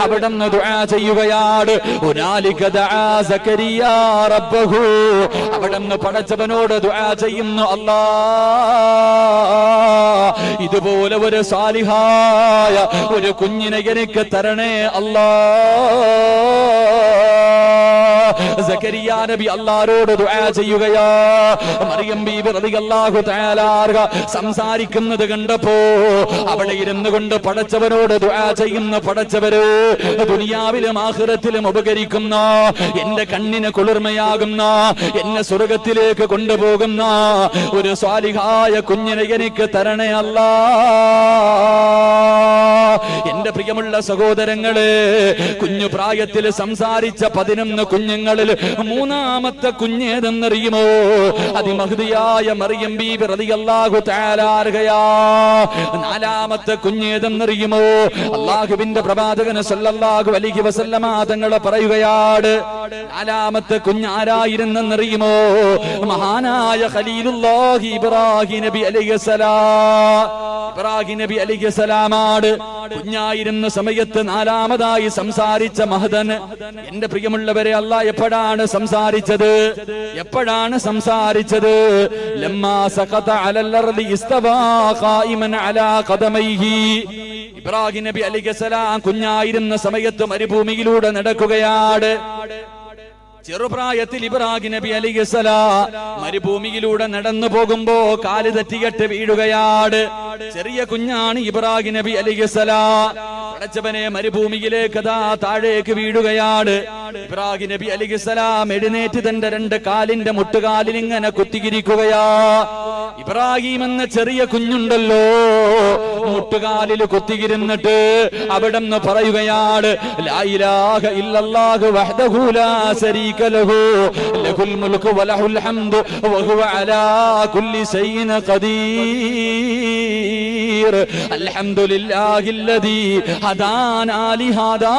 അവിടുന്ന് ദുആ ചെയ്യുകയാണ്. ഹുനാലിക ദഅ സക്കരിയ റബ്ബഹു. അവിടുന്ന് പടച്ചവനോട് ദുആ ചെയ്യുന്നു, അല്ലാഹ്, ഇതുപോലെ ഒരു സാലിഹായ ഒരു കുഞ്ഞിനെ എനിക്ക് തരണേ അല്ലാഹ്. സക്കരിയ നബി അല്ലാഹുവോട് ദുആ ചെയ്യുകയാ. മറിയം ബീബി റളിയല്ലാഹു തആല സംസാരിക്കുന്നത് കണ്ടപ്പോ അവിടെ ഇരുന്നു കൊണ്ട് പടച്ചവനോട് ദുആ ചെയ്യുന്ന പടച്ചവര് ദുനിയാവിലും ആഖിറത്തിലും ഉപകരിക്കുന്ന, എന്റെ കണ്ണിന് കുളിർമയാകുന്ന, എന്നെ സ്വർഗത്തിലേക്ക് കൊണ്ടുപോകുന്ന ഒരു സ്വാലിഹായ കുഞ്ഞിനെ എനിക്ക് തരണേ അല്ലാഹ്. എന്റെ പ്രിയമുള്ള സഹോദരങ്ങളെ, കുഞ്ഞു പ്രായത്തിൽ സംസാരിച്ച 11 കുഞ്ഞുങ്ങളിൽ മൂന്നാമത്തെ കുഞ്ഞേതെന്നറിയുമോ? അതിമഹ്ദിയായ മറിയം ബീബി റളിയല്ലാഹു തആല അൻഹയാ. നാലാമത്തെ കുഞ്ഞേതെന്നറിയുമോ? അല്ലാഹുവിന്റെ പ്രവാചകൻ സല്ലല്ലാഹു അലൈഹി വസല്ലമ തങ്ങൾ പറയുകയാണ്, നാലാമത്തെ കുഞ്ഞാരായിരുന്നെന്നറിയുമോ? മഹാനായ ഖലീലുല്ലാഹി ഇബ്രാഹിം നബി അലൈഹിസ്സലാം. ഇബ്രാഹിം നബി അലൈഹിസ്സലാമാണ് കുഞ്ഞായിരുന്ന സമയത്ത് നാലാമതായി സംസാരിച്ച മഹദൻ. എന്റെ പ്രിയമുള്ളവരെ, അല്ലാഹ് എപ്പോഴാണ് സംസാരിച്ചത്? ലമ്മാ സഖത അലൽ അർളി ഇസ്തവാ ഖായിമൻ അലാ ഖദമൈഹി. ഇബ്രാഹിം നബി അലൈഹിസ്സലാം കുഞ്ഞായിരുന്ന സമയത്ത് മരുഭൂമിയിലൂടെ നടക്കുകയാണ്. ചെറുപ്രായത്തിൽ ഇബ്രാഹിം നബി അലൈഹിസ്സലാം മരുഭൂമിയിലൂടെ നടന്നു പോകുമ്പോ കാല് തെറ്റിയിട്ട് വീഴുകയാണ്. ചെറിയ കുഞ്ഞാണ് ഇബ്രാഹിം നബി അലൈഹിസ്സലാം. പടച്ചവനെ, മരുഭൂമിയിലേക്ക് താഴേക്ക് വീഴുകയാണ്. ഇബ്രാഹിം നബി അലൈഹിസ്സലാം എഴുന്നേറ്റ് തന്റെ 2 കാലിന്റെ മുട്ടുകാലിൽ ഇങ്ങനെ കുത്തിയിരിക്കുകയാ. ഇബ്രാഹിം എന്ന ചെറിയ കുഞ്ഞുണ്ടല്ലോ, മുട്ടുകാലിൽ കുത്തിയിരുന്നിട്ട് അവിടെന്ന് പറയുകയാണ്, ലാ ഇലാഹ ഇല്ലല്ലാഹു വഹ്ദഹു ലാ ശരീക ലഹു ലഹുൽ മുൽക്കു വലഹുൽ ഹംദു വഹുവ അലാ കുല്ലി ശൈഇൻ ഖദീർ അൽഹംദുലില്ലാഹില്ലദീ ഹദാനാ ലിഹാദാ.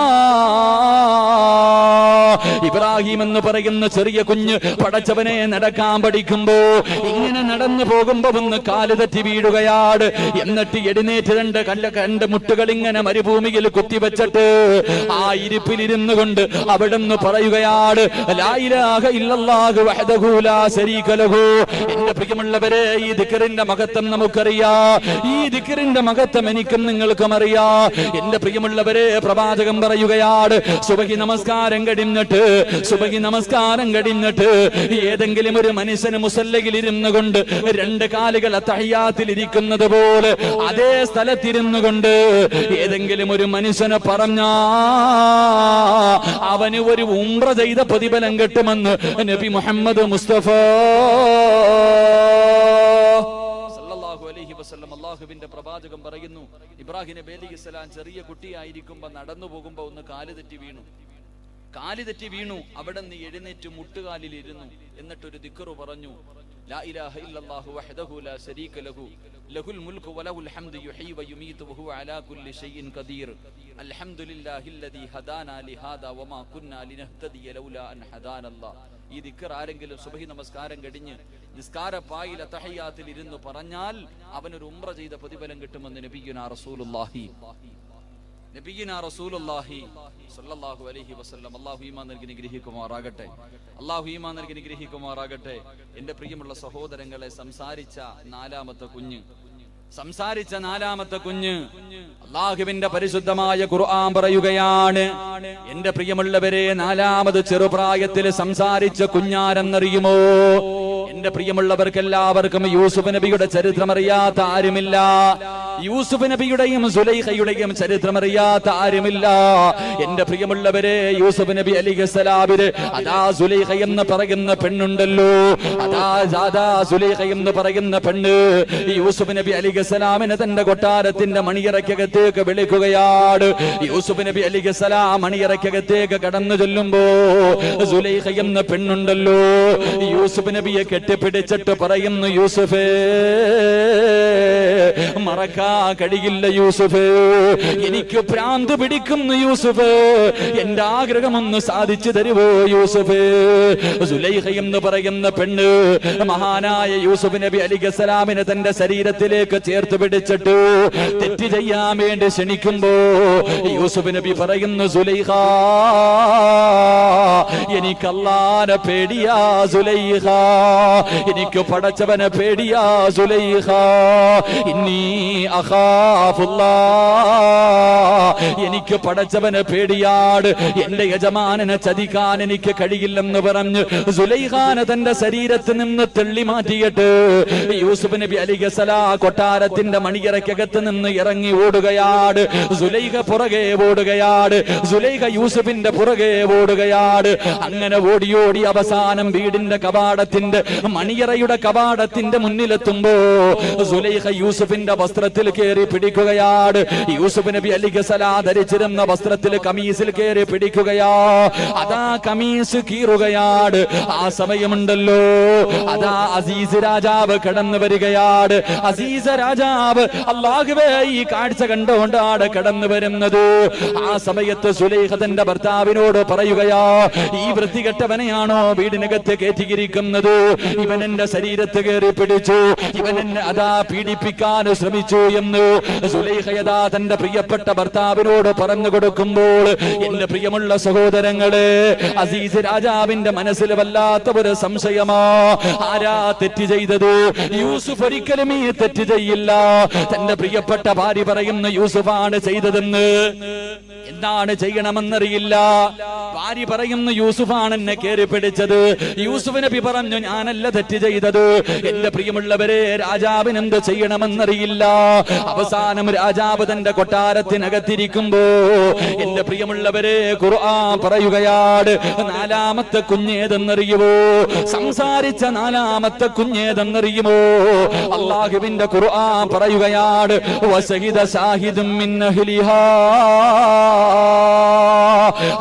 ഇബ്രാഹിം എന്ന് പറയുന്ന ചെറിയ കുഞ്ഞ് പടച്ചവനെ നടക്കാൻ പഠിക്കുമ്പോ ഇങ്ങനെ നടന്നു പോകുമ്പോ ഒന്ന് കാല് തെറ്റി വീഴുകയാണ്. എന്നിട്ട് എഴുന്നേറ്റ് രണ്ട് മുട്ടുകൾ ഇങ്ങനെ മരുഭൂമിയിൽ കുത്തിവെച്ചിട്ട് ആ ഇരിപ്പിലിരുന്നു കൊണ്ട് അവിടുന്ന് പറയുകയാണ്, ലാ ഇലാഹ ഇല്ലല്ലാഹു വഹ്ദഹു ലാ ശരീക ലഹു. എന്റെ പ്രിയമുള്ളവരെ, ഈ ദിക്റിന്റെ മഹത്വം നമുക്കറിയാം, ഈ ദിക്റിന്റെ മഹത്വം എനിക്കും നിങ്ങൾക്കും അറിയാം. എന്റെ പ്രിയമുള്ളവരെ, പ്രവാചകൻ പറയുകയാണ്, സുബഹി നമസ്കാരം കഴിഞ്ഞിട്ട് ഏതെങ്കിലും ഒരു മനുഷ്യന് മുസല്ലയിൽ ഇരുന്നു കൊണ്ട് രണ്ട് കാലുകൾ തഹയ്യാത്തിൽ ഇരിക്കുന്നത് പോലെ അതേ സ്ഥലത്തിരുന്നു കൊണ്ട് ഏതെങ്കിലും ഒരു മനുഷ്യനെ പറഞ്ഞാ അവന് ഒരു ഉംറ ചെയ്ത പ്രതിഫലം കിട്ടുമെന്ന് നബി മുഹമ്മദ് മുസ്തഫ സല്ലല്ലാഹു അലൈഹി വസല്ലം. അല്ലാഹുവിന്റെ പ്രവാചകൻ പറയുന്നു, ഇബ്രാഹിം നബി അലൈഹിസ്സലാം ചെറിയ കുട്ടിയായിരിക്കുമ്പോ നടന്നു പോകുമ്പോ ഒന്ന് കാല് തെറ്റി വീണു. അവിടെ നിന്ന് എഴുന്നേറ്റ് മുട്ടുകാലിൽ ഇരുന്നു. എന്നിട്ടൊരു ദിക്റ് പറഞ്ഞു, ലാ ഇലാഹ ഇല്ലല്ലാഹു വഹ്ദഹു ലാ ശരീക ലഹു ലഹുൽ മുൽക്കു വലഹുൽ ഹംദു യുഹ്യി വയുമീതു വഹുവ അലാ കുല്ലി ശൈഇൻ ഖദീർ അൽഹംദുലില്ലാഹില്ലദീ ഹദാനാ ലിഹാദാ വമാ കുന്നാ ലിനഹ്തദിയ ലൗലാ അൻ ഹദാനല്ലാഹ്. ഈ ദിക്ർ ആരെങ്കിലും സുബ്ഹി നമസ്കാരം കഴിഞ്ഞ് നിസ്കാരപ്പായിൽ തഹയ്യാത്തിൽ ഇരുന്ന് പറഞ്ഞാൽ അവനൊരു ഉംറ ചെയ്ത പ്രതിഫലം കിട്ടുമെന്ന് നബിയുനാ റസൂലുള്ളാഹി സല്ലല്ലാഹു അലൈഹി വസല്ലം. അല്ലാഹു ഈമാൻ നൽകി അനുഗ്രഹിക്കുമാറാകട്ടെ. എന്റെ പ്രിയമുള്ള സഹോദരങ്ങളെ, സംസാരിച്ച നാലാമത്തെ കുഞ്ഞ് അല്ലാഹുവിന്റെ പരിശുദ്ധമായ ഖുർആൻ പറയുകയാണ്, എന്റെ പ്രിയമുള്ളവരെ, നാലാമത് ചെറുപ്രായത്തിൽ സംസാരിച്ച കുഞ്ഞാരെന്നറിയുമോ? എന്റെ പ്രിയമുള്ളവർക്ക് എല്ലാവർക്കും യൂസുഫ് നബിയുടെ ചരിത്രം അറിയാത്ത ആരുമില്ല. യൂസുഫ് നബിയുടെയും സുലൈഖയുടെയും ചരിത്രം അറിയാത്ത ആരുമില്ല. എന്റെ പ്രിയമുള്ളവരെ, യൂസുഫ് നബി അലൈഹിസ്സലാമിന് അതാ സുലൈഖ എന്ന് പറയുന്ന പെണ്ണുണ്ടല്ലോ, അതാ സുലൈഖ എന്ന് പറയുന്ന പെണ്ണ് യൂസുഫ് നബി അലൈഹിസ്സലാമിനെ തന്റെ കൊട്ടാരത്തിന്റെ മണിയറയ്ക്കകത്തേക്ക് വിളിക്കുകയാണ്. യൂസുഫ് നബി അലൈഹിസ്സലാം മണിയറയ്ക്കകത്തേക്ക് കടന്നു ചെല്ലുമ്പോ സുലൈഖ എന്ന പെണ്ണുണ്ടല്ലോ യൂസുഫ് നബിയെ കെട്ടിപ്പിടിച്ചിട്ട് പറയുന്നു, യൂസുഫേ, മറക്കാൻ കഴിയില്ല യൂസുഫ്, എനിക്ക് ഭ്രാന്ത് പിടിക്കുന്നു യൂസുഫ്, എന്റെ ആഗ്രഹമൊന്ന് സാധിച്ചു തരുവോ യൂസുഫ്. സുലൈഖ എന്ന് പറയുന്ന പെണ്ണ് മഹാനായ യൂസുഫ് നബി അലൈഹിസ്സലാമിനെ തന്റെ ശരീരത്തിലേക്ക് ചേർത്ത് പിടിച്ചിട്ട് തെറ്റ് ചെയ്യാൻ വേണ്ടി ക്ഷണിക്കുമ്പോ യൂസുഫ് നബി പറയുന്നു, സുലൈഖ, എനിക്ക് അല്ലാഹുവിനെ പേടിയാ സുലൈഖ, എനിക്ക് പടച്ചവനെ പേടിയാ സുലൈഖ, ഇന്നീ അഖാഫുല്ലാഹ്, എനിക്ക് പടച്ചവനെ പേടിയാണ്, എന്റെ യജമാനനെ ചതിക്കാൻ എനിക്ക് കഴിയില്ലെന്ന് പറഞ്ഞ് സുലൈഖാനെ തന്റെ ശരീരത്തിൽ നിന്ന് തള്ളി മാറ്റിയിട്ട് യൂസുഫ് നബി അലൈഹിസ്സലാം കൊട്ടാരത്തിന്റെ മണിയറയ്ക്കകത്ത് നിന്ന് ഇറങ്ങി ഓടുകയാണ്. സുലൈഖ പുറകെ ഓടുകയാണ്, സുലൈഖ യൂസുഫിന്റെ പുറകെ ഓടുകയാണ്. അങ്ങനെ ഓടി അവസാനം വീടിന്റെ കവാടത്തിന്റെ മണിയറയുടെ കവാടത്തിന്റെ മുന്നിലെത്തുമ്പോ സുലൈഖ യൂസുഫിന്റെ വസ്ത്രത്തിൽ കയറി പിടിക്കുകയാണ്. യൂസുഫ് നബി അലൈഹിസ്സലാം ധരിച്ചിരുന്ന വസ്ത്രത്തിൽ കമീസിൽ കയറി പിടിക്കുകയാ. അതാ കമീസ് കീറുകയാണ്. ആ സമയമുണ്ടല്ലോ അതാ അസീസ് രാജാവ് കടന്നു വരികയാണ്. അസീസ് രാജാവ് അല്ലാഹുവേ ഈ കാഴ്ച കണ്ടുകൊണ്ടാണ് കടന്നു വരുന്നത്. ആ സമയത്ത് സുലൈഖ തന്റെ ഭർത്താവിനോട് പറയുകയാ, ഈ വൃത്തികെട്ടവനെയാണോ വീടിനകത്ത് കയറ്റിയിരിക്കുന്നത്? ഇവൻ എന്റെ ശരീരത്ത് കയറി പിടിച്ചു, ഇവൻ എന്നെ അതാ പീഡിപ്പിക്കാൻ ശ്രമിച്ചു എന്ന് സുലൈഖ തന്റെ പ്രിയപ്പെട്ട ഭർത്താവിനോട് പറഞ്ഞു കൊടുക്കുമ്പോൾ എന്റെ പ്രിയമുള്ള സഹോദരങ്ങളെ, അസീസ് രാജാവിന്റെ മനസ്സിൽ വല്ലാത്ത ഒരു സംശയമാ. ആരാ തെറ്റ് ചെയ്തത്? യൂസുഫ് ഒരിക്കലും ഈ തെറ്റ് ചെയ്യില്ല. തന്റെ പ്രിയപ്പെട്ട ഭാര്യ പറയുന്ന യൂസുഫാണ് ചെയ്തതെന്ന്. എന്താണ് ചെയ്യണമെന്നറിയില്ല. ഭാര്യ പറയുന്നു, യൂസുഫാണ് എന്നെ കയറി പിടിച്ചത്. യൂസുഫ് നബി പറഞ്ഞു, ഞാനല്ല തെറ്റ് ചെയ്തത്. എന്റെ പ്രിയമുള്ളവരെ, രാജാവിന് എന്ത് ചെയ്യണമെന്നറിയില്ല. അവസാനം രാജാവ് തന്റെ കൊട്ടാരത്തിനകത്തിരിക്കുമ്പോ എന്റെ പ്രിയമുള്ളവരെ, ഖുർആൻ പറയുകയാണ്, നാലാമത്തെ കുഞ്ഞേതെന്നറിയുമോ? സംസാരിച്ച നാലാമത്തെ കുഞ്ഞേതെന്നറിയുമോ? അല്ലാഹുവിന്റെ ഖുർആൻ പറയുകയാണ്, വസഹിദ ഷാഹിദും മിൻ അഹ്ലിഹാ.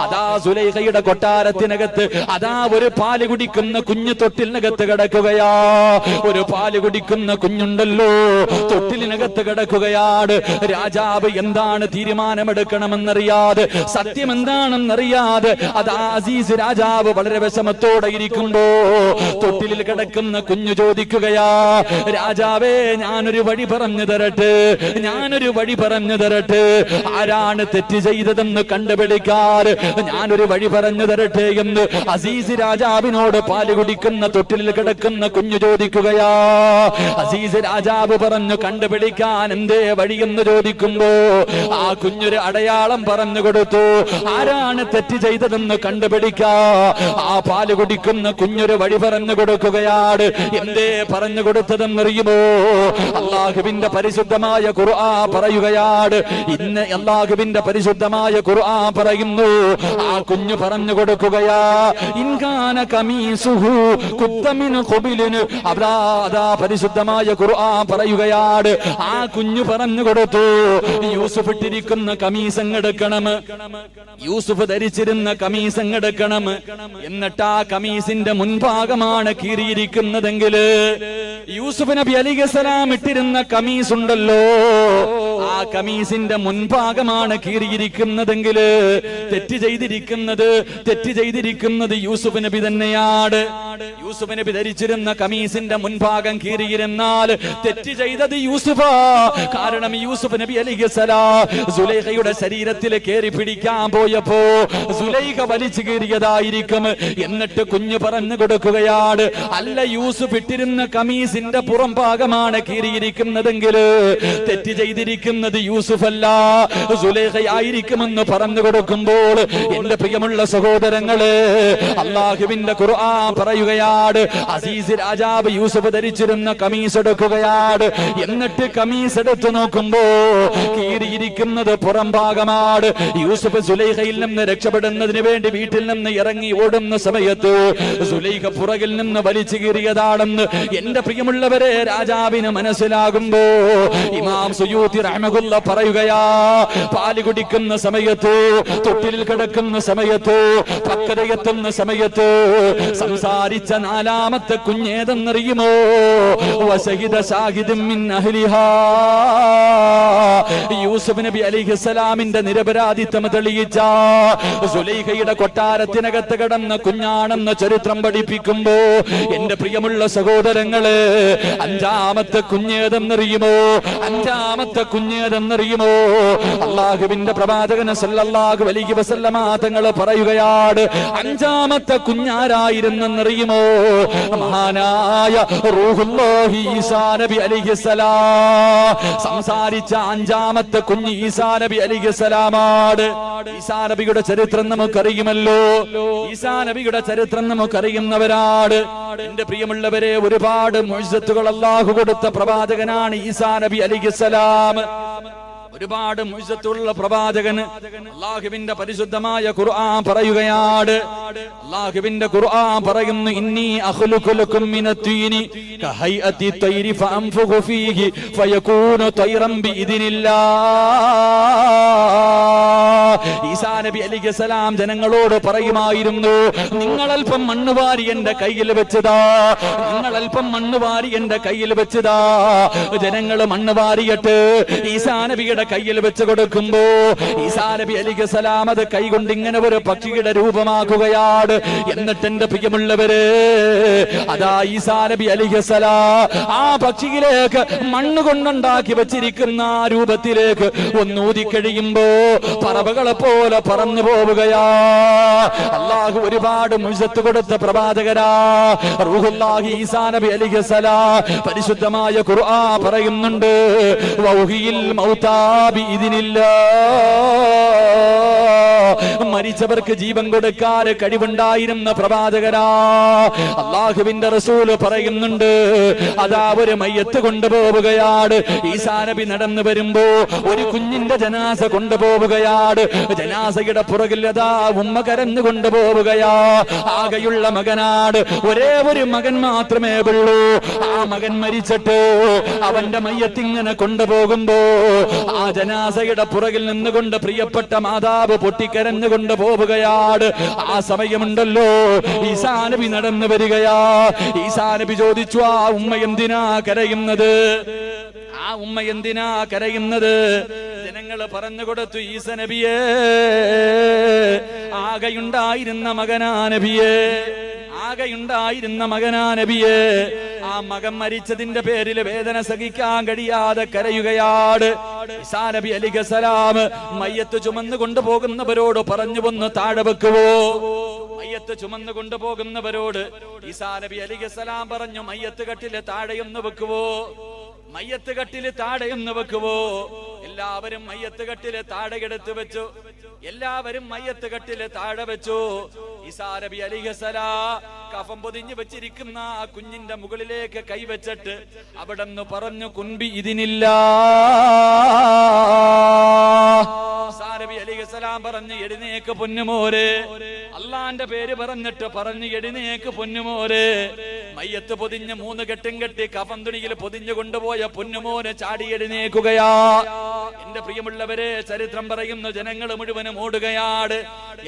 അതാ സുലൈഖയുടെ കൊട്ടാരത്തിനകത്ത് അതാ ഒരു പാല് കുടിക്കുന്ന കുഞ്ഞു തൊട്ടിലിനകത്ത് കിടക്കുകയാ. ഒരു പാല് കുടിക്കുന്ന കുഞ്ഞുണ്ടല്ലോ, തൊട്ടിലിനകത്ത് കിടക്കുകയാണ്. രാജാവ് എന്താണ് തീരുമാനമെടുക്കണമെന്നറിയാതെ, സത്യം എന്താണെന്നറിയാതെ അതാ അസീസ് രാജാവ് വളരെ വിഷമത്തോടെ ഇരിക്കുമ്പോ തൊട്ടിലിൽ കിടക്കുന്ന കുഞ്ഞു ചോദിക്കുകയാ, രാജാവേ, ഞാനൊരു വഴി പറഞ്ഞു തരട്ടെ, ഞാനൊരു വഴി പറഞ്ഞു തരട്ടെ. ആരാണ് തെറ്റ് ചെയ്തതെന്ന് കണ്ടുപിടിക്കാറ് ഞാനൊരു വഴി പറഞ്ഞു തരട്ടെ എന്ന് അസീസ് രാജാവിനോട് പാല് കുടിക്കുന്ന തൊട്ടിലിൽ കിടക്കുന്ന കുഞ്ഞു ചോദിക്കുകയാ. അസീസ് രാജാവ് പറഞ്ഞു, കണ്ടുപിടിക്കാൻ എന്തേ വഴിയെന്ന് ചോദിക്കുമ്പോ ആ കുഞ്ഞൊരു അടയാളം പറഞ്ഞു കൊടുത്തു. ആരാണ് തെറ്റ് ചെയ്തതെന്ന് കണ്ടുപിടിക്കാ ആ പാല് കുടിക്കുന്ന കുഞ്ഞൊരു വഴി പറഞ്ഞു കൊടുക്കുകയാണ്. എന്തേ പറഞ്ഞു കൊടുത്തതെന്നറിയുമോ? അല്ലാഹുവിന്റെ പരിശുദ്ധമായ ഖുർആൻ പറയുകയാണ്. ഇന്ന് അല്ലാഹുവിന്റെ പരിശുദ്ധമായ ഖുർആൻ പറയുന്നു, ആ കുഞ്ഞു പറഞ്ഞു കൊടുക്കുകയാ, ഇൻകാന കമീസുഹു കുത്തമിൻ ഖുബിലിന്. അതാ പരിശുദ്ധമായ ഖുർആൻ പറയുകയാണ്, ആ കുഞ്ഞു പറഞ്ഞു കൊടുത്തു, യൂസുഫ് ഇട്ടിരിക്കുന്ന കമീസങ്ങെടുക്കണം, യൂസുഫ് ധരിച്ചിരുന്ന കമീസങ്ങെടുക്കണം. എന്നിട്ട് ആ കമീസിന്റെ മുൻഭാഗമാണ് കീറിയിരിക്കുന്നതെങ്കിൽ, യൂസുഫ് നബി അലൈഹിസ്സലാം ഇട്ടിരുന്ന കമീസ് ഉണ്ടല്ലോ, ആ കമീസിന്റെ മുൻഭാഗമാണ് കീറിയിരിക്കുന്നതെങ്കിൽ തെറ്റ് ചെയ്തിരിക്കുന്നത് യൂസുഫ് നബി തന്നെയാണ്. യൂസുഫ് നബി ധരിച്ചിരുന്ന കമീസിന്റെ മുൻഭാഗം കീറിയിരുന്നാൽ തെറ്റ് ചെയ്തത് യൂസുഫാ. കാരണം യൂസുഫ് നബി അലൈഹിസ്സലാം സുലൈഖയുടെ ശരീരത്തിൽ കയറി പിടിക്കാൻ പോയപ്പോ സുലൈഖ വലിച്ചു കീറിയതായിരിക്കും. എന്നിട്ട് കുഞ്ഞു പറഞ്ഞു കൊടുക്കുകയാണ്, അല്ല, യൂസുഫ് ഇട്ടിരുന്ന കമീസിന്റെ പുറം ഭാഗമാണ് കീറിയിരിക്കുന്നതെങ്കിൽ തെറ്റ് ചെയ്തിരിക്കുന്നത് യൂസുഫല്ല, സുലൈഖയായിരിക്കുമെന്ന് പറഞ്ഞു കൊടുക്കുമ്പോൾ എന്റെ പ്രിയമുള്ള സഹോദരങ്ങളെ, അല്ലാഹുവിന്റെ ഖുർആൻ പറയുകയാണ്, അസീസ് രാജാവ് യൂസുഫ് ധരിച്ചിരുന്ന കമീസ് എടുക്കുകയാണ്. എന്നിട്ട് കമീസ് എടുത്തു നോക്കുമ്പോ കീറിയിരിക്കുന്നത് പുറം ഭാഗമാണ്. യൂസുഫ് സുലൈഖയിൽ നിന്ന് രക്ഷപ്പെടുന്നതിന് വേണ്ടി വീട്ടിൽ നിന്ന് ഇറങ്ങി ഓടുന്ന സമയത്ത് സുലൈഖ പുറകിൽ നിന്ന് വലിച്ചു കീറിയതാണെന്ന് എന്റെ പ്രിയമുള്ളവരെ രാജാവിന് മനസ്സിലാകുമ്പോ ഇമാം സുയൂത്തി റഹ്മഹുല്ല പറയുകയാ, പാല് കുടിക്കുന്ന സമയത്ത്, തൊട്ടിലിൽ കിടക്കുന്ന സമയത്ത്, പക്വതയെത്തുന്ന സമയത്ത് സംസാരിച്ച നാലാമത്തെ കുഞ്ഞേതെന്നറിയുമോ? വസഹിദ ഷാഹിദും മിൻ അഹ്ലിഹാ. യൂസുഫ് നബി അലൈഹിസ്സലാമിന്റെ നിരപരാധിത്വം തെളിയിച്ച സുലൈഖയുടെ കൊട്ടാരത്തിനകത്ത് കിടന്ന കുഞ്ഞാണെന്ന ചരിത്രം പഠിപ്പിക്കുമ്പോ എന്റെ പ്രിയമുള്ള സഹോദരങ്ങളെ, അഞ്ചാമത്തെ കുഞ്ഞേതെന്നറിയുമോ? അഞ്ചാമത്തെ കുഞ്ഞേതെന്നറിയുമോ? അല്ലാഹുവിന്റെ പ്രവാചകൻ സല്ലല്ലാഹു അലൈഹി വസല്ലമ തങ്ങൾ പറയുകയാണ്, അഞ്ചാമത്തെ കുഞ്ഞാരായിരുന്നെന്നറിയുമോ? മഹാനായ റൂഹുല്ലാഹി ഈസാ നബി അലൈഹിസ്സലാം. സംസാരിച്ച അഞ്ചാമത്തെ കുഞ്ഞ് ഈസാ നബി അലൈഹിസ്സലാമാണ്. ഈസാ നബിയുടെ ചരിത്രം നമുക്കറിയുമല്ലോ. ഈസാ നബിയുടെ ചരിത്രം നമുക്കറിയുന്നവരാണ്. എന്റെ പ്രിയമുള്ളവരെ, ഒരുപാട് മുഅ്ജിസത്തുകൾ അല്ലാഹു കൊടുത്ത പ്രവാചകനാണ് ഈസാ നബി അലൈഹിസ്സലാം. ഒരുപാട് മുഅ്ജിസത്തുള്ള പ്രവാചകന് അല്ലാഹുവിന്റെ പരിശുദ്ധമായ ഖുർആൻ പറയുകയാണ്. അല്ലാഹുവിന്റെ ഖുർആൻ പറയുന്നു, ഇന്നി അഖ്ലുഖു ലക്കും മിനത്തീനി കഹൈഅതി തൈരി ഫഅൻഫുഖു ഫീഹി ഫയകൂനു തൈറൻ ബിഇദ്നില്ലാഹ്. ഈസാ നബി അലൈഹിസ്സലാം ജനങ്ങളോട് പറയുമായിരുന്നു, നിങ്ങൾ അല്പം മണ്ണ് വാരി എന്റെ കയ്യിൽ വെച്ചതാ, നിങ്ങൾ അല്പം മണ്ണ് വാരി എന്റെ കയ്യിൽ വെച്ചതാ. ജനങ്ങൾ മണ്ണ് വാരിയിട്ട് ഈസാ നബിയുടെ കയ്യിൽ വെച്ച് കൊടുക്കുമ്പോ ഈസാ നബി അലൈഹിസ്സലാം അത് കൈകൊണ്ട് ഇങ്ങനെ ഒരു പക്ഷിയുടെ രൂപമാക്കുകയാണ്. എന്നിട്ട് എന്റെ പ്രിയമുള്ളവരെ, അതാ ഈസാ നബി അലൈഹിസ്സലാം ആ പക്ഷിയിലേക്ക് മണ്ണ് കൊണ്ടുണ്ടാക്കി വെച്ചിരിക്കുന്ന ആ രൂപത്തിലേക്ക് ഒന്നൂതി കഴിയുമ്പോ പറവകളെ പോലെ പറന്നു പോവുകയാ. അല്ലാഹു ഒരുപാട് മുഅ്ജിസത്ത് കൊടുത്ത പ്രവാചകരാ റൂഹുല്ലാഹി ഈസാ നബി അലൈഹിസ്സലാം. പരിശുദ്ധമായ ഖുർആൻ പറയുന്നുണ്ട്, വൗഹിയിൽ മൗതാ ബിഇദ്നില്ലാഹ്. മരിച്ചവർക്ക് ജീവൻ കൊടുക്കാൻ കഴിവുണ്ടായിരുന്ന പ്രവാചകരാ. അള്ളാഹുവിന്റെ റസൂല് പറയുന്നുണ്ട്, അതാ ഒരു മയ്യത്ത് കൊണ്ടുപോവുകയാണ്. ഈസാ നബി നടന്നു വരുമ്പോ ഒരു കുഞ്ഞിന്റെ ജനാസ കൊണ്ടുപോവുകയാണ്. ജനാസയുടെ പുറകിൽ അതാ ഉമ്മ കരഞ്ഞു കൊണ്ടുപോവുകയാ. ആകെയുള്ള മകനാണ്, ഒരേ ഒരു മകൻ മാത്രമേ ഉള്ളൂ. ആ മകൻ മരിച്ചിട്ട് അവന്റെ മയ്യത്തിങ്ങനെ കൊണ്ടുപോകുമ്പോ ആ ജനാസയുടെ പുറകിൽ നിന്നുകൊണ്ട് പ്രിയപ്പെട്ട മാതാവ് പൊട്ടിക്കരഞ്ഞു കൊണ്ടുപോവുകയാണ്. ആ സമയമുണ്ടല്ലോ ഈസാ നബി നടന്നു വരികയാ. ഈസാ നബി ചോദിച്ചു, ആ ഉമ്മ എന്തിനാ കരയുന്നത്? ആ ഉമ്മ എന്തിനാ കരയുന്നത്? ജനങ്ങൾ പറഞ്ഞു കൊടുത്തു, ഈസാ നബിയേ, ആകെയുണ്ടായിരുന്ന മകനാ നബിയേ, ആകെയുണ്ടായിരുന്ന മകനാ നബിയേ. ആ മകൻ മരിച്ചതിന്റെ പേരിൽ വേദന സഹിക്കാൻ കഴിയാതെ കരയുകയാണ്. ഈസാ നബി അലൈഹിസ്സലാം മയ്യത്ത് ചുമന്നു കൊണ്ടുപോകുന്നവരോട് പറഞ്ഞു, ഒന്ന് താഴെ വെക്കുവോ? മയ്യത്ത് ചുമന്നു കൊണ്ടുപോകുന്നവരോട് ഈസാ നബി അലൈഹിസ്സലാം പറഞ്ഞു, മയ്യത്ത് കട്ടില് താഴെയൊന്ന് വെക്കുവോ? മയ്യത്ത് കട്ടില് താഴെയൊന്ന് വെക്കുവോ? എല്ലാവരും മയ്യത്ത് കട്ടില് താഴെ എടുത്തു വെച്ചു. എല്ലാവരും മയ്യത്ത് കട്ടില് താഴെ വെച്ചു. ഈസാ നബി അലൈഹിസ്സലാം കഫം പൊതിഞ്ഞു വെച്ചിരിക്കുന്ന ആ കുഞ്ഞിന്റെ മുകളിലേക്ക് കൈവച്ചിട്ട് അവിടെ നിന്ന് പറഞ്ഞു, കുൻബി ഇതിനില്ല. ഈസാ നബി അലൈഹിസ്സലാം പറഞ്ഞു, എഴുന്നേക്ക് പൊന്നുമോരെ. അള്ളാന്റെ പേര് പറഞ്ഞിട്ട് പറഞ്ഞു, എഴുന്നേക്ക് പൊന്നുമോരെ. മയ്യത്ത് പൊതിഞ്ഞ് 3 കെട്ടും കെട്ടി കഫം തുണിയിൽ പൊതിഞ്ഞു കൊണ്ടുപോയ പൊന്നുമോനെ ചാടി എഴുന്നേക്കുകയാ. എന്റെ പ്രിയമുള്ളവരെ, ചരിത്രം പറയുന്ന ജനങ്ങൾ മുഴുവനും ഓടുകയാണ്.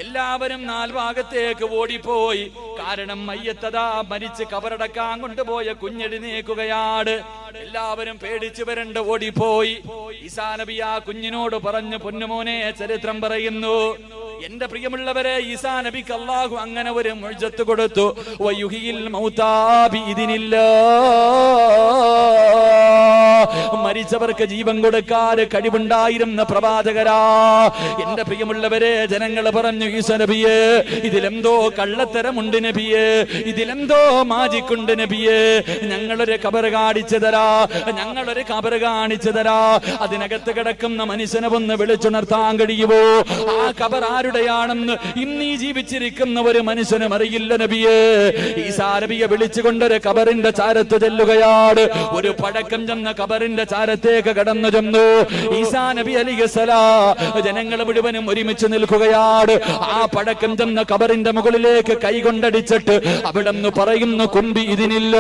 എല്ലാവരും 4 ഭാഗത്തേക്ക് ഓടിപ്പോയി. കാരണം മയ്യത്തതാ മരിച്ച് കബറടക്കാൻ കൊണ്ടുപോയ കുഞ്ഞെഴുന്നേക്കുകയാണ്. എല്ലാവരും പേടിച്ചു വരണ്ട് ഓടിപ്പോയി. ഈസാ നബി ആ കുഞ്ഞിനോട് പറഞ്ഞു, പൊന്നുമോനെ, ചരിത്രം പറയുന്നു, എന്റെ പ്രിയമുള്ളവരെ, ഈസാ നബിക്ക് അല്ലാഹു അങ്ങനെ ഒരു മുഅ്ജിസത്ത് കൊടുത്തു. വയുഹിയിൽ മൗതാ ബിഇദ്നില്ലാഹ്. മരിച്ചവർക്ക് ജീവൻ കൊടുക്കാൻ കഴിവുണ്ടായിരുന്ന പ്രവാചകരാ. എന്റെ പ്രിയമുള്ളവരെ, ജനങ്ങൾ പറഞ്ഞു, ഈസാ നബിയെ, ഇതിലെന്തോ കള്ളത്തരമുണ്ട് നബിയെ, ഇതിലെന്തോ മാജിക്കുണ്ട് നബിയെ. ഞങ്ങളൊരു ഖബർ കാണിച്ചു തരാ, ഞങ്ങളൊരു ഖബർ കാണിച്ചു തരാ. അതിനകത്ത് കിടക്കുന്ന മനുഷ്യനെ ഒന്ന് വിളിച്ചുണർത്താൻ കഴിയുമോ? ആ ഖബർ ആരുടെയാണെന്ന് ഇന്നീ ജീവിച്ചിരിക്കുന്ന ഒരു മനുഷ്യനും അറിയില്ല നബിയെ. ഈസാ നബിയെ വിളിച്ചുകൊണ്ടൊരു ഖബറിന്റെ ചാരത്ത് ചെല്ലുകയാണ്. ഒരു പഴക്കം ചെന്ന ഖബറിന്റെ ചാരത്തേക്ക് കടന്നു ചെന്നു. ഈസാ നബി അലൈഹിസ്സലാം ജനങ്ങൾ മുഴുവനും ഒരുമിച്ച് നിൽക്കുകയാണ്. ആ പഴക്കം ചെന്ന ഖബറിന്റെ മുകളിലേക്ക് കൈകൊണ്ടടിച്ചിട്ട് അവിടെ നിന്ന് പറയുന്നു, കുമ്പി ഇതിനില്ല.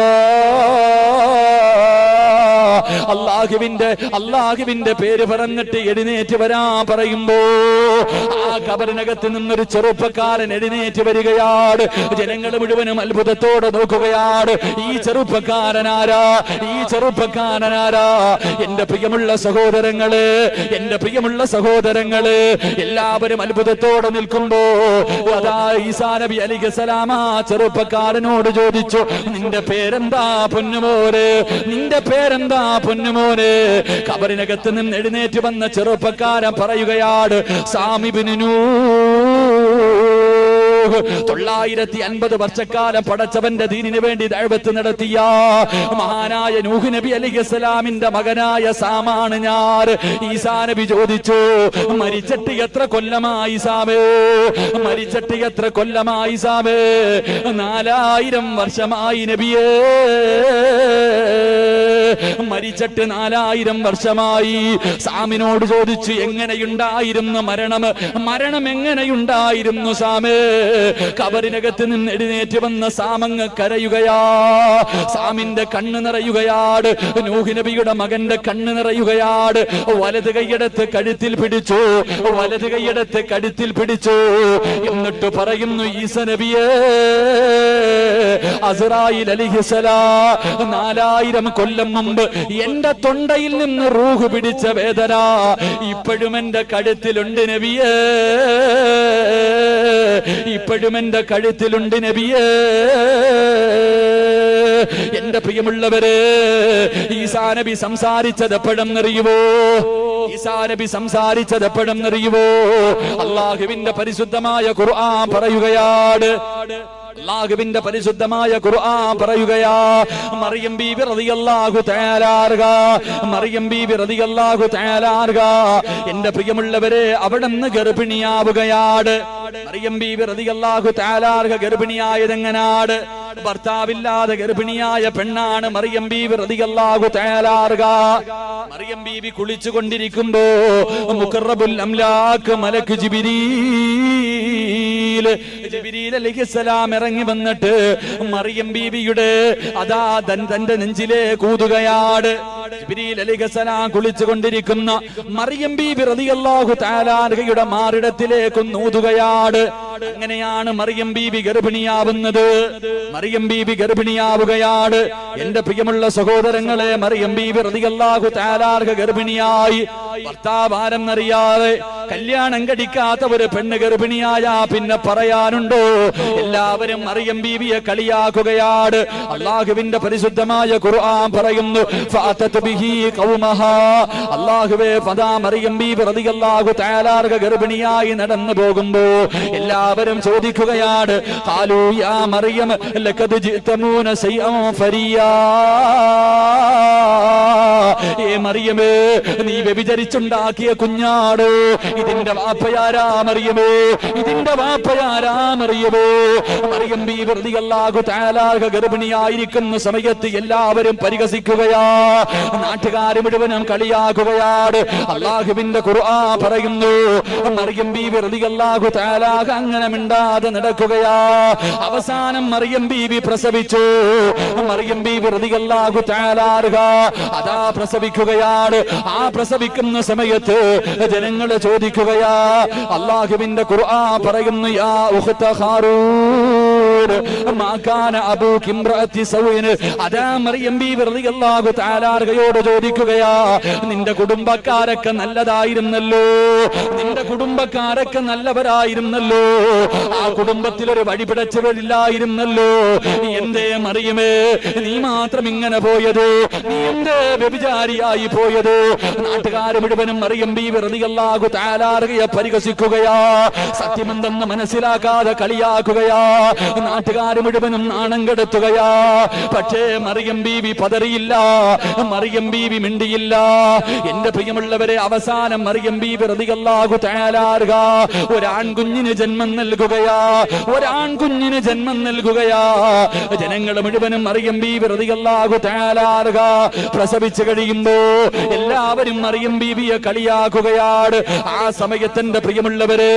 അള്ളാഹുവിന്റെ പേര് പറഞ്ഞിട്ട് എഴുന്നേറ്റ് വരാൻ പറയുമ്പോ ആ ഖബറിനകത്ത് നിന്നൊരു ചെറുപ്പക്കാരൻ എഴുന്നേറ്റ് വരികയാണ്. ജനങ്ങൾ മുഴുവനും അത്ഭുതത്തോടെ നോക്കുകയാണ്. ഈ ചെറുപ്പക്കാരനാരാ? ഈ ചെറുപ്പക്കാരനാരാ? എന്റെ പ്രിയമുള്ള സഹോദരങ്ങള്, എന്റെ പ്രിയമുള്ള സഹോദരങ്ങള്, എല്ലാവരും അത്ഭുതത്തോടെ നിൽക്കുമ്പോ അതാ ഈസാ നബി അലൈഹിസ്സലാം ആ ചെറുപ്പക്കാരനോട് ചോദിച്ചു, നിന്റെ പേരെന്താ പൊന്നുമോനെ? നിന്റെ പേരെന്താ പൊന്നുമോനെ? ഖബറിനകത്ത് നിന്ന് എഴുന്നേറ്റ് വന്ന ചെറുപ്പക്കാരൻ പറയുകയാണ്, സാമിബ്നു നൂഹ്. 950 വർഷക്കാലം പടച്ചവന്റെ ദീനിന് വേണ്ടി ദഅവത്ത് നടത്തിയ മഹാനായ നൂഹ് നബി അലൈഹിസ്സലാമിന്റെ മകനായ സാമാണ് ഞാൻ. ഈസാ നബി ചോദിച്ചു, മരിച്ചിട്ട് എത്ര കൊല്ലമായി സാമേ? മരിച്ചിട്ട് എത്ര കൊല്ലമായി സാമേ? 4000 വർഷമായി നബിയേ. മരിച്ചിട്ട് 4000 വർഷമായി. സാമിനോട് ചോദിച്ചു, എങ്ങനെയുണ്ടായിരുന്നു മരണം? മരണം എങ്ങനെയുണ്ടായിരുന്നു സാമേ? ഖബറിനകത്ത് നിന്ന് എഴുന്നേറ്റ് വന്ന സാമങ്ങ് കരയുകയാ. സാമിന്റെ കണ്ണ് നിറയുകയാണ്. നൂഹ് നബിയുടെ മകന്റെ കണ്ണ് നിറയുകയാണ്. വലത് കൈയെടുത്ത് കഴുത്തിൽ പിടിച്ചു, വലത് കൈയെടുത്ത് കഴുത്തിൽ പിടിച്ചു. എന്നിട്ട് പറയുന്നു, ഈസാ നബിയേ, അസ്റായീൽ അലൈഹിസ്സലാം 4000 കൊല്ലം മുമ്പ് എന്റെ തൊണ്ടയിൽ നിന്ന് റൂഹ് പിടിച്ച വേദന ഇപ്പോഴും എന്റെ കഴുത്തിലുണ്ട് നബിയേ. ഇപ്പോഴും എന്റെ കഴുത്തിലുണ്ട് നബിയേ. എന്റെ പ്രിയമുള്ളവരെ, ഈസാ നബി സംസാരിച്ചത് എപ്പോഴെന്നറിയുമോ? ഈസാ നബി സംസാരിച്ചത് എപ്പോഴെന്നറിയുമോ? അല്ലാഹുവിന്റെ പരിശുദ്ധമായ ഖുർആൻ പറയുകയാണ്, അല്ലാഹുവിന്റെ പരിശുദ്ധമായ ഖുർആൻ പറയുകയാ, മറിയം ബീബി റളിയല്ലാഹു തആല അൻഹ, മറിയം ബീബി റളിയല്ലാഹു തആല അൻഹ എന്റെ പ്രിയമുള്ളവരെ അവിടുന്ന് ഗർഭിണിയാവുകയാണ്. മറിയം ബീബി റളിയല്ലാഹു തആല അൻഹ ഗർഭിണിയായതെങ്ങനാണ്? ഭർത്താവില്ലാതെ ഗർഭിണിയായ പെണ്ണാണ് മറിയം ബീബി റളിയല്ലാഹു തആല അൻഹ. മറിയം ബീബി കുളിച്ചുകൊണ്ടിരിക്കുമ്പോ മുഖറബുൽ അംലാക്ക് മലക്ക് ജിബ്രീൽ അലൈഹിസ്സലാം ഇറങ്ങി വന്നിട്ട് മറിയം ബീബിയുടെ അതാ തന്റെ നെഞ്ചിലെ കൂതുകയാണ്. ജിബ്രീൽ അലൈഹിസ്സലാം കുളിച്ചുകൊണ്ടിരിക്കുന്ന മറിയം ബീബി റളിയല്ലാഹു തആല അൻഹയുടെ മാറിടത്തിലേക്ക് ഊതുകയാണ്. അങ്ങനെയാണ് മറിയം ബീബി ഗർഭിണിയാവുന്നത്. മറിയം ബീബി ഗർഭിണിയാവുകയാണ്. എന്റെ പ്രിയമുള്ള സഹോദരങ്ങളെ, മറിയം ബീബി റളിയല്ലാഹു തആല അൻഹ ഗർഭിണിയായി. ഭർത്താവ് ആരെന്നറിയാതെ കല്യാണം കഴിക്കാത്ത ഒരു പെണ്ണ് ഗർഭിണിയായ പിന്നെ പറയാനുണ്ടോ? എല്ലാവരും മറിയം ബീബിയെ കളിയാക്കുകയാണ്. അല്ലാഹുവിന്റെ പരിശുദ്ധമായ ഖുർആൻ പറയുന്നു, ഫഅതത് ബിഹി ഖൗമഹാ. അല്ലാഹുവേ, ഫദാ മറിയം ബീബി റളിയല്ലാഹു തആല അൻഹ ഗർഭിണിയായി നടന്നു പോകുമ്പോ എല്ലാവരും ചോദിക്കുകയാണ്, ഖാലൂ യാ മറിയം ലഖദ് ജിഅ്തമൂന ശൈഅൻ ഫരിയാ. ഏ മറിയമേ, നീ വ്യഭിചരിച്ചുണ്ടാക്കിയ കുഞ്ഞാടോ? ഇതിന്റെ വാപ്പയാരാ മറിയമേ? ഇതിന്റെ വാപ്പയാരാ മറിയമേ? മറിയം ബീബി റളിയല്ലാഹു തആല അൻഹ ഗർഭിണിയായിരിക്കുന്ന സമയത്ത് എല്ലാവരും പരിഹസിക്കുകയാ, നാട്ടുകാർ മുഴുവനും കളിയാക്കുകയാണ്. അല്ലാഹുവിന്റെ ഖുർആൻ പറയുന്നു, മറിയം ബീബി റളിയല്ലാഹു തആല അൻഹ അങ്ങനെ മിണ്ടാതെ നടക്കുകയാ. അവസാനം മറിയം ബീബി പ്രസവിച്ചു. മറിയം ബീബി റളിയല്ലാഹു തആല അൻഹ അതാ പ്രസവിക്കുകയാണ്. ആ പ്രസവിക്കുന്ന സമയത്ത് ജനങ്ങൾ ചോദിക്കുകയാ, അല്ലാഹുവിന്റെ ഖുർആൻ പറയുന്നു, യാ ഉഖ്ത ഹാറൂൻ മാ കാന അബൂക ഇംറഅതി സൗഇൻ. അതാ മറിയം ബീബി റളിയല്ലാഹു തആല അൻഹയോട് ചോദിക്കുകയാ, നിന്റെ കുടുംബക്കാരൊക്കെ നല്ലതായിരുന്നല്ലോ, നിന്റെ കുടുംബക്കാരൊക്കെ നല്ലവരായിരുന്നല്ലോ, ആ കുടുംബത്തിൽ ഒരു വഴിപിടച്ചവരില്ലായിരുന്നല്ലോ, എന്തേ മറിയമേ നീ മാത്രം ഇങ്ങനെ പോയത്? നീ എന്തേ വ്യഭിചാരിയായി പോയത്? നാട്ടുകാർ മുഴുവനും മറിയം ബീബി റളിയല്ലാഹു തആല അൻഹയെ പരിഹസിക്കുകയാ, സത്യമെന്തെന്ന് മനസ്സിലാക്കാതെ കളിയാക്കുകയാ, നാട്ടുകാർ മുഴുവനും നാണം കെടുത്തുകയാ. പക്ഷേ മറിയം ബീബി പതറിയില്ല, മറിയം ബീബി മിണ്ടിയില്ല. എന്റെ പ്രിയമുള്ളവരെ, അവസാനം മറിയം ബീബി റളിയല്ലാഹു തആല അൻഹ ഒരാൺകുഞ്ഞിന് ജന്മം നൽകുകയാ, ഒരാൺകുഞ്ഞിന് ജന്മം നൽകുകയാ. ജനങ്ങൾ മുഴുവനും മറിയം ബീബി റളിയല്ലാഹു തആല അൻഹ പ്രസവിച്ചു കഴിയുമ്പോ എല്ലാവരും മറിയം ബീബിയെ കളിയാക്കുകയാണ്. ആ സമയത്തിന്റെ പ്രിയമുള്ളവരെ,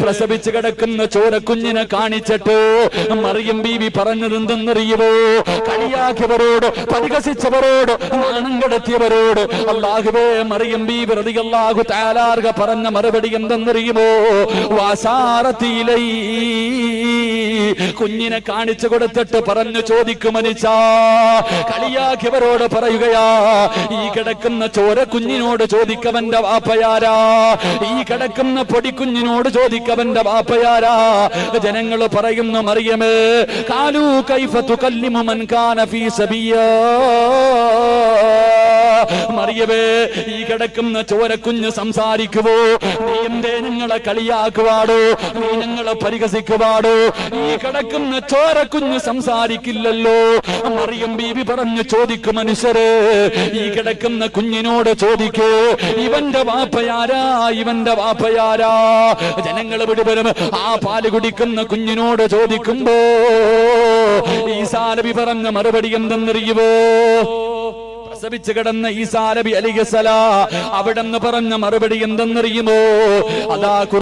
പ്രസവിച്ചു കിടക്കുന്ന ചോരക്കുഞ്ഞിനെ കാണിച്ചിട്ട് മറിയം ബീബി പറഞ്ഞത് എന്തെന്നറിയുമോ? കളിയാക്കിയവരോട്, പരിഹസിച്ചവരോട്, നാണം കെടുത്തിയവരോട് അല്ലാഹുവേ, മറിയം ബീബി റളിയല്ലാഹു തആല അൻഹ പറഞ്ഞ മറുപടി എന്തെന്നറിയുമോ? വാസാറത്തിലൈ, കുഞ്ഞിനെ കാണിച്ചു കൊടുത്തിട്ട് പറഞ്ഞു ചോദിക്കും മനുഷ്യ, കളിയാക്കിയവരോട് പറയുകയാ, ഈ കിടക്കുന്ന ചോര കുഞ്ഞിനോട് ചോദിക്കവന്റെ വാപ്പയാരാ? ഈ കിടക്കുന്ന പൊടിക്കുഞ്ഞിനോട് ചോദിക്കവന്റെ വാപ്പയാരാ? ജനങ്ങൾ പറയുന്നു, മറിയമേ, ഖാലൂ കൈഫ തുകല്ലിമു മൻ കാന ഫീ സബിയ്യാ. മറിയമേ, ഈ കിടക്കുന്ന ചോരക്കുഞ്ഞ് സംസാരിക്കുവോ? നീ എന്തേ ഞങ്ങളെ കളിയാക്കുവാടോ? നീ ഞങ്ങളെ പരിഹസിക്കുവാടോ? ഈ കിടക്കുന്ന ചോരക്കുഞ്ഞ് സംസാരിക്കില്ലല്ലോ. മറിയം ബീബി പറഞ്ഞു, ചോദിക്കും മനുഷ്യരെ, ഈ കിടക്കുന്ന കുഞ്ഞിനോട് ചോദിക്കൂ, ഇവന്റെ വാപ്പയാരാ? ഇവന്റെ വാപ്പയാരാ? ജനങ്ങൾ മുഴുവനും ആ പാല് കുടിക്കുന്ന കുഞ്ഞിനോട് ചോദിക്കുമ്പോ ഈസാ നബി പറഞ്ഞ മറുപടി എന്തെന്നറിയുവോ? പ്രസവിച്ചു കിടന്ന ഈസാ നബി അലൈഹിസ്സലാം അവിടെന്ന് പറഞ്ഞ മറുപടി എന്തെന്നറിയുമോ? അതാ